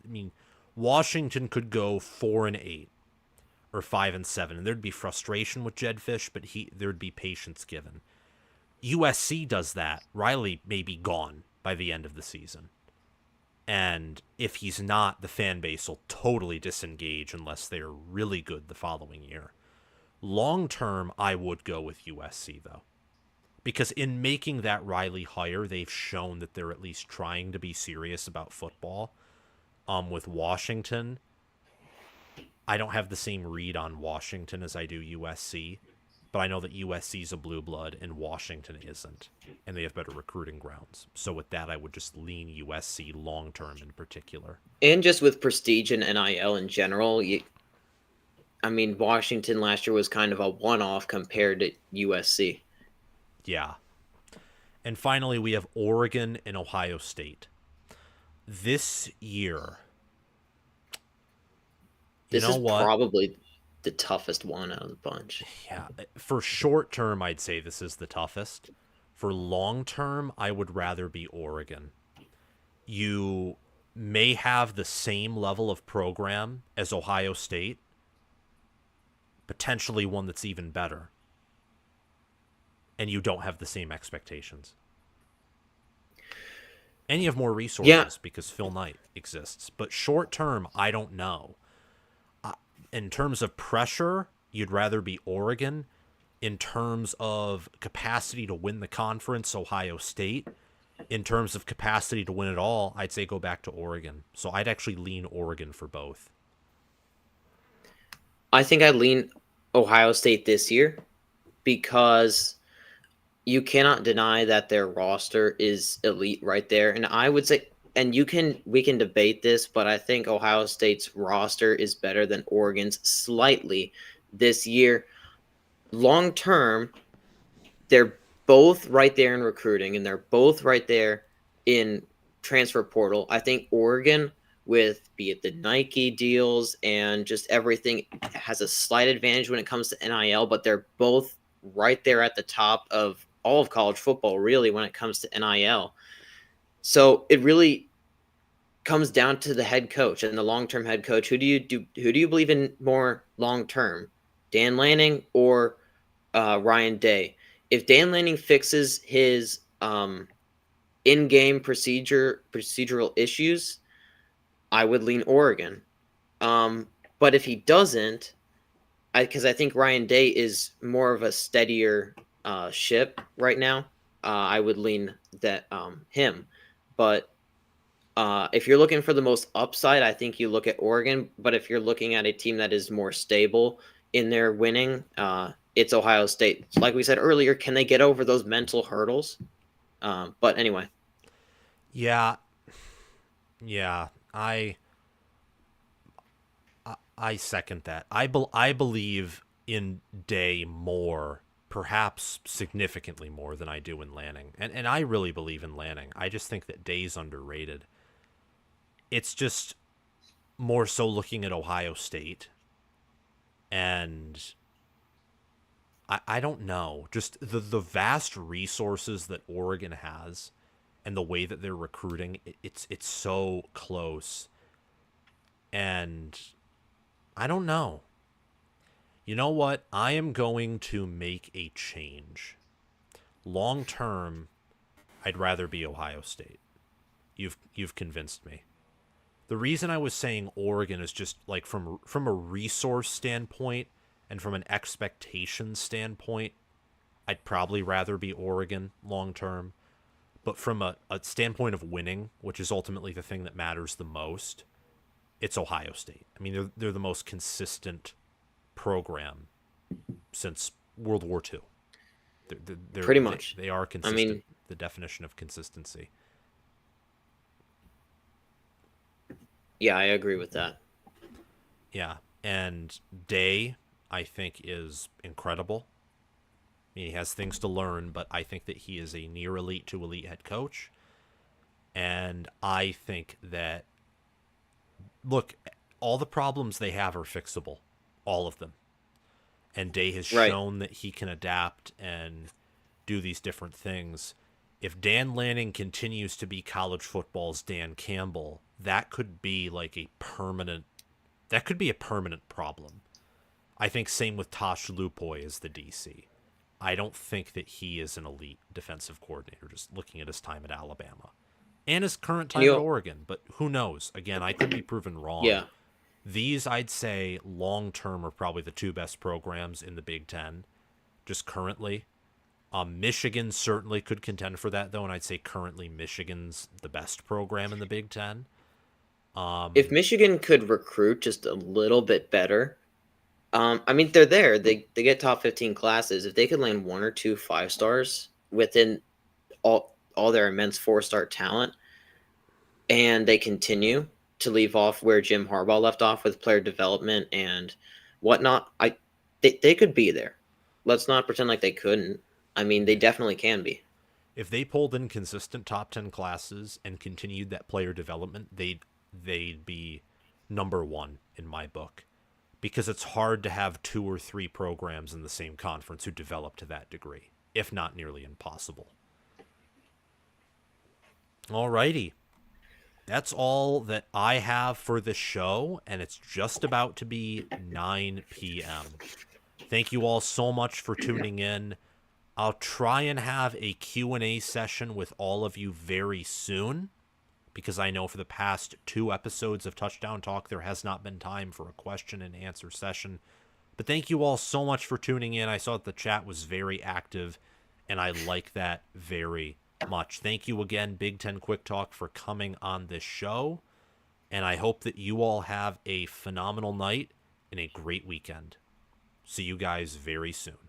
mean, Washington could go 4-8 or 5-7, and there'd be frustration with Jed Fish, but there'd be patience given. USC does that. Riley may be gone by the end of the season. And if he's not, the fan base will totally disengage unless they're really good the following year. Long term, I would go with USC, though. Because in making that Riley hire, they've shown that they're at least trying to be serious about football. With Washington, I don't have the same read on Washington as I do USC, but I know that USC is a blue blood and Washington isn't, and they have better recruiting grounds. So with that, I would just lean USC long term in particular. And just with prestige and NIL in general, I mean, Washington last year was kind of a one-off compared to USC. Yeah. And finally, we have Oregon and Ohio State. This year, you This know is what? probably the toughest one out of the bunch. Yeah, for short term, I'd say this is the toughest. For long term, I would rather be Oregon. You may have the same level of program as Ohio State, potentially one that's even better, and you don't have the same expectations. And you have more Yeah, resources because Phil Knight exists. But short term, I don't know. In terms of pressure, you'd rather be Oregon. In terms of capacity to win the conference, Ohio State. In terms of capacity to win it all, I'd say go back to Oregon. So I'd actually lean Oregon for both. I think I'd lean Ohio State this year because you cannot deny that their roster is elite right there. And I would say, and we can debate this, but I think Ohio State's roster is better than Oregon's slightly this year. Long term, they're both right there in recruiting and they're both right there in transfer portal. I think Oregon, with be it the Nike deals and just everything, has a slight advantage when it comes to NIL, but they're both right there at the top of all of college football, really, when it comes to NIL. So it really comes down to the head coach and the long-term head coach. Who do you believe in more long-term, Dan Lanning or Ryan Day? If Dan Lanning fixes his in-game procedural issues, I would lean Oregon. But if he doesn't, because I think Ryan Day is more of a steadier ship right now, I would lean that him. But if you're looking for the most upside, I think you look at Oregon. But if you're looking at a team that is more stable in their winning, it's Ohio State. Like we said earlier, can they get over those mental hurdles? But anyway, Yeah, yeah. I second that. I believe in Day more, perhaps significantly more than I do in Lanning. And I really believe in Lanning. I just think that Day's underrated. It's just more so looking at Ohio State, and I don't know. Just the vast resources that Oregon has and the way that they're recruiting, it's so close. And I don't know. You know what? I am going to make a change. Long term, I'd rather be Ohio State. You've convinced me. The reason I was saying Oregon is just like from a resource standpoint and from an expectation standpoint, I'd probably rather be Oregon long term. But from a standpoint of winning, which is ultimately the thing that matters the most, it's Ohio State. I mean, they're the most consistent program since World War II. Pretty much. They are I consistent. mean, The definition of consistency. yeah, I agree with that. Yeah, and Day, I think, is incredible. I mean, he has things to learn, but I think that he is a near elite to elite head coach. And I think that, look, all the problems they have are fixable, all of them. And Day has Right. shown that he can adapt and do these different things. If Dan Lanning continues to be college football's Dan Campbell, that could be like that could be a permanent problem. I think same with Tosh Lupoy as the DC. I don't think that he is an elite defensive coordinator, just looking at his time at Alabama and his current And time at Oregon. But who knows? Again, I could be proven wrong. yeah, These, I'd say, long term are probably the two best programs in the Big Ten, just currently. Michigan certainly could contend for that, though, and I'd say currently Michigan's the best program in the Big Ten. if Michigan could recruit just a little bit better, I mean, they're there. They get top 15 classes. If they could land one or two 5 stars within all their immense 4-star talent, and they continue to leave off where Jim Harbaugh left off with player development and whatnot, they could be there. Let's not pretend like they couldn't. I mean, they definitely can be. If they pulled in consistent top 10 classes and continued that player development, they'd be number one in my book, because it's hard to have two or three programs in the same conference who develop to that degree, if not nearly impossible. Alrighty. That's all that I have for the show, and it's just about to be 9 p.m. Thank you all so much for tuning in. I'll try and have a Q&A session with all of you very soon, because I know for the past 2 episodes of Touchdown Talk, there has not been time for a question and answer session. But thank you all so much for tuning in. I saw that the chat was very active, and I like that very much. Thank you again, Big Ten Quick Talk, for coming on this show. And I hope that you all have a phenomenal night and a great weekend. See you guys very soon.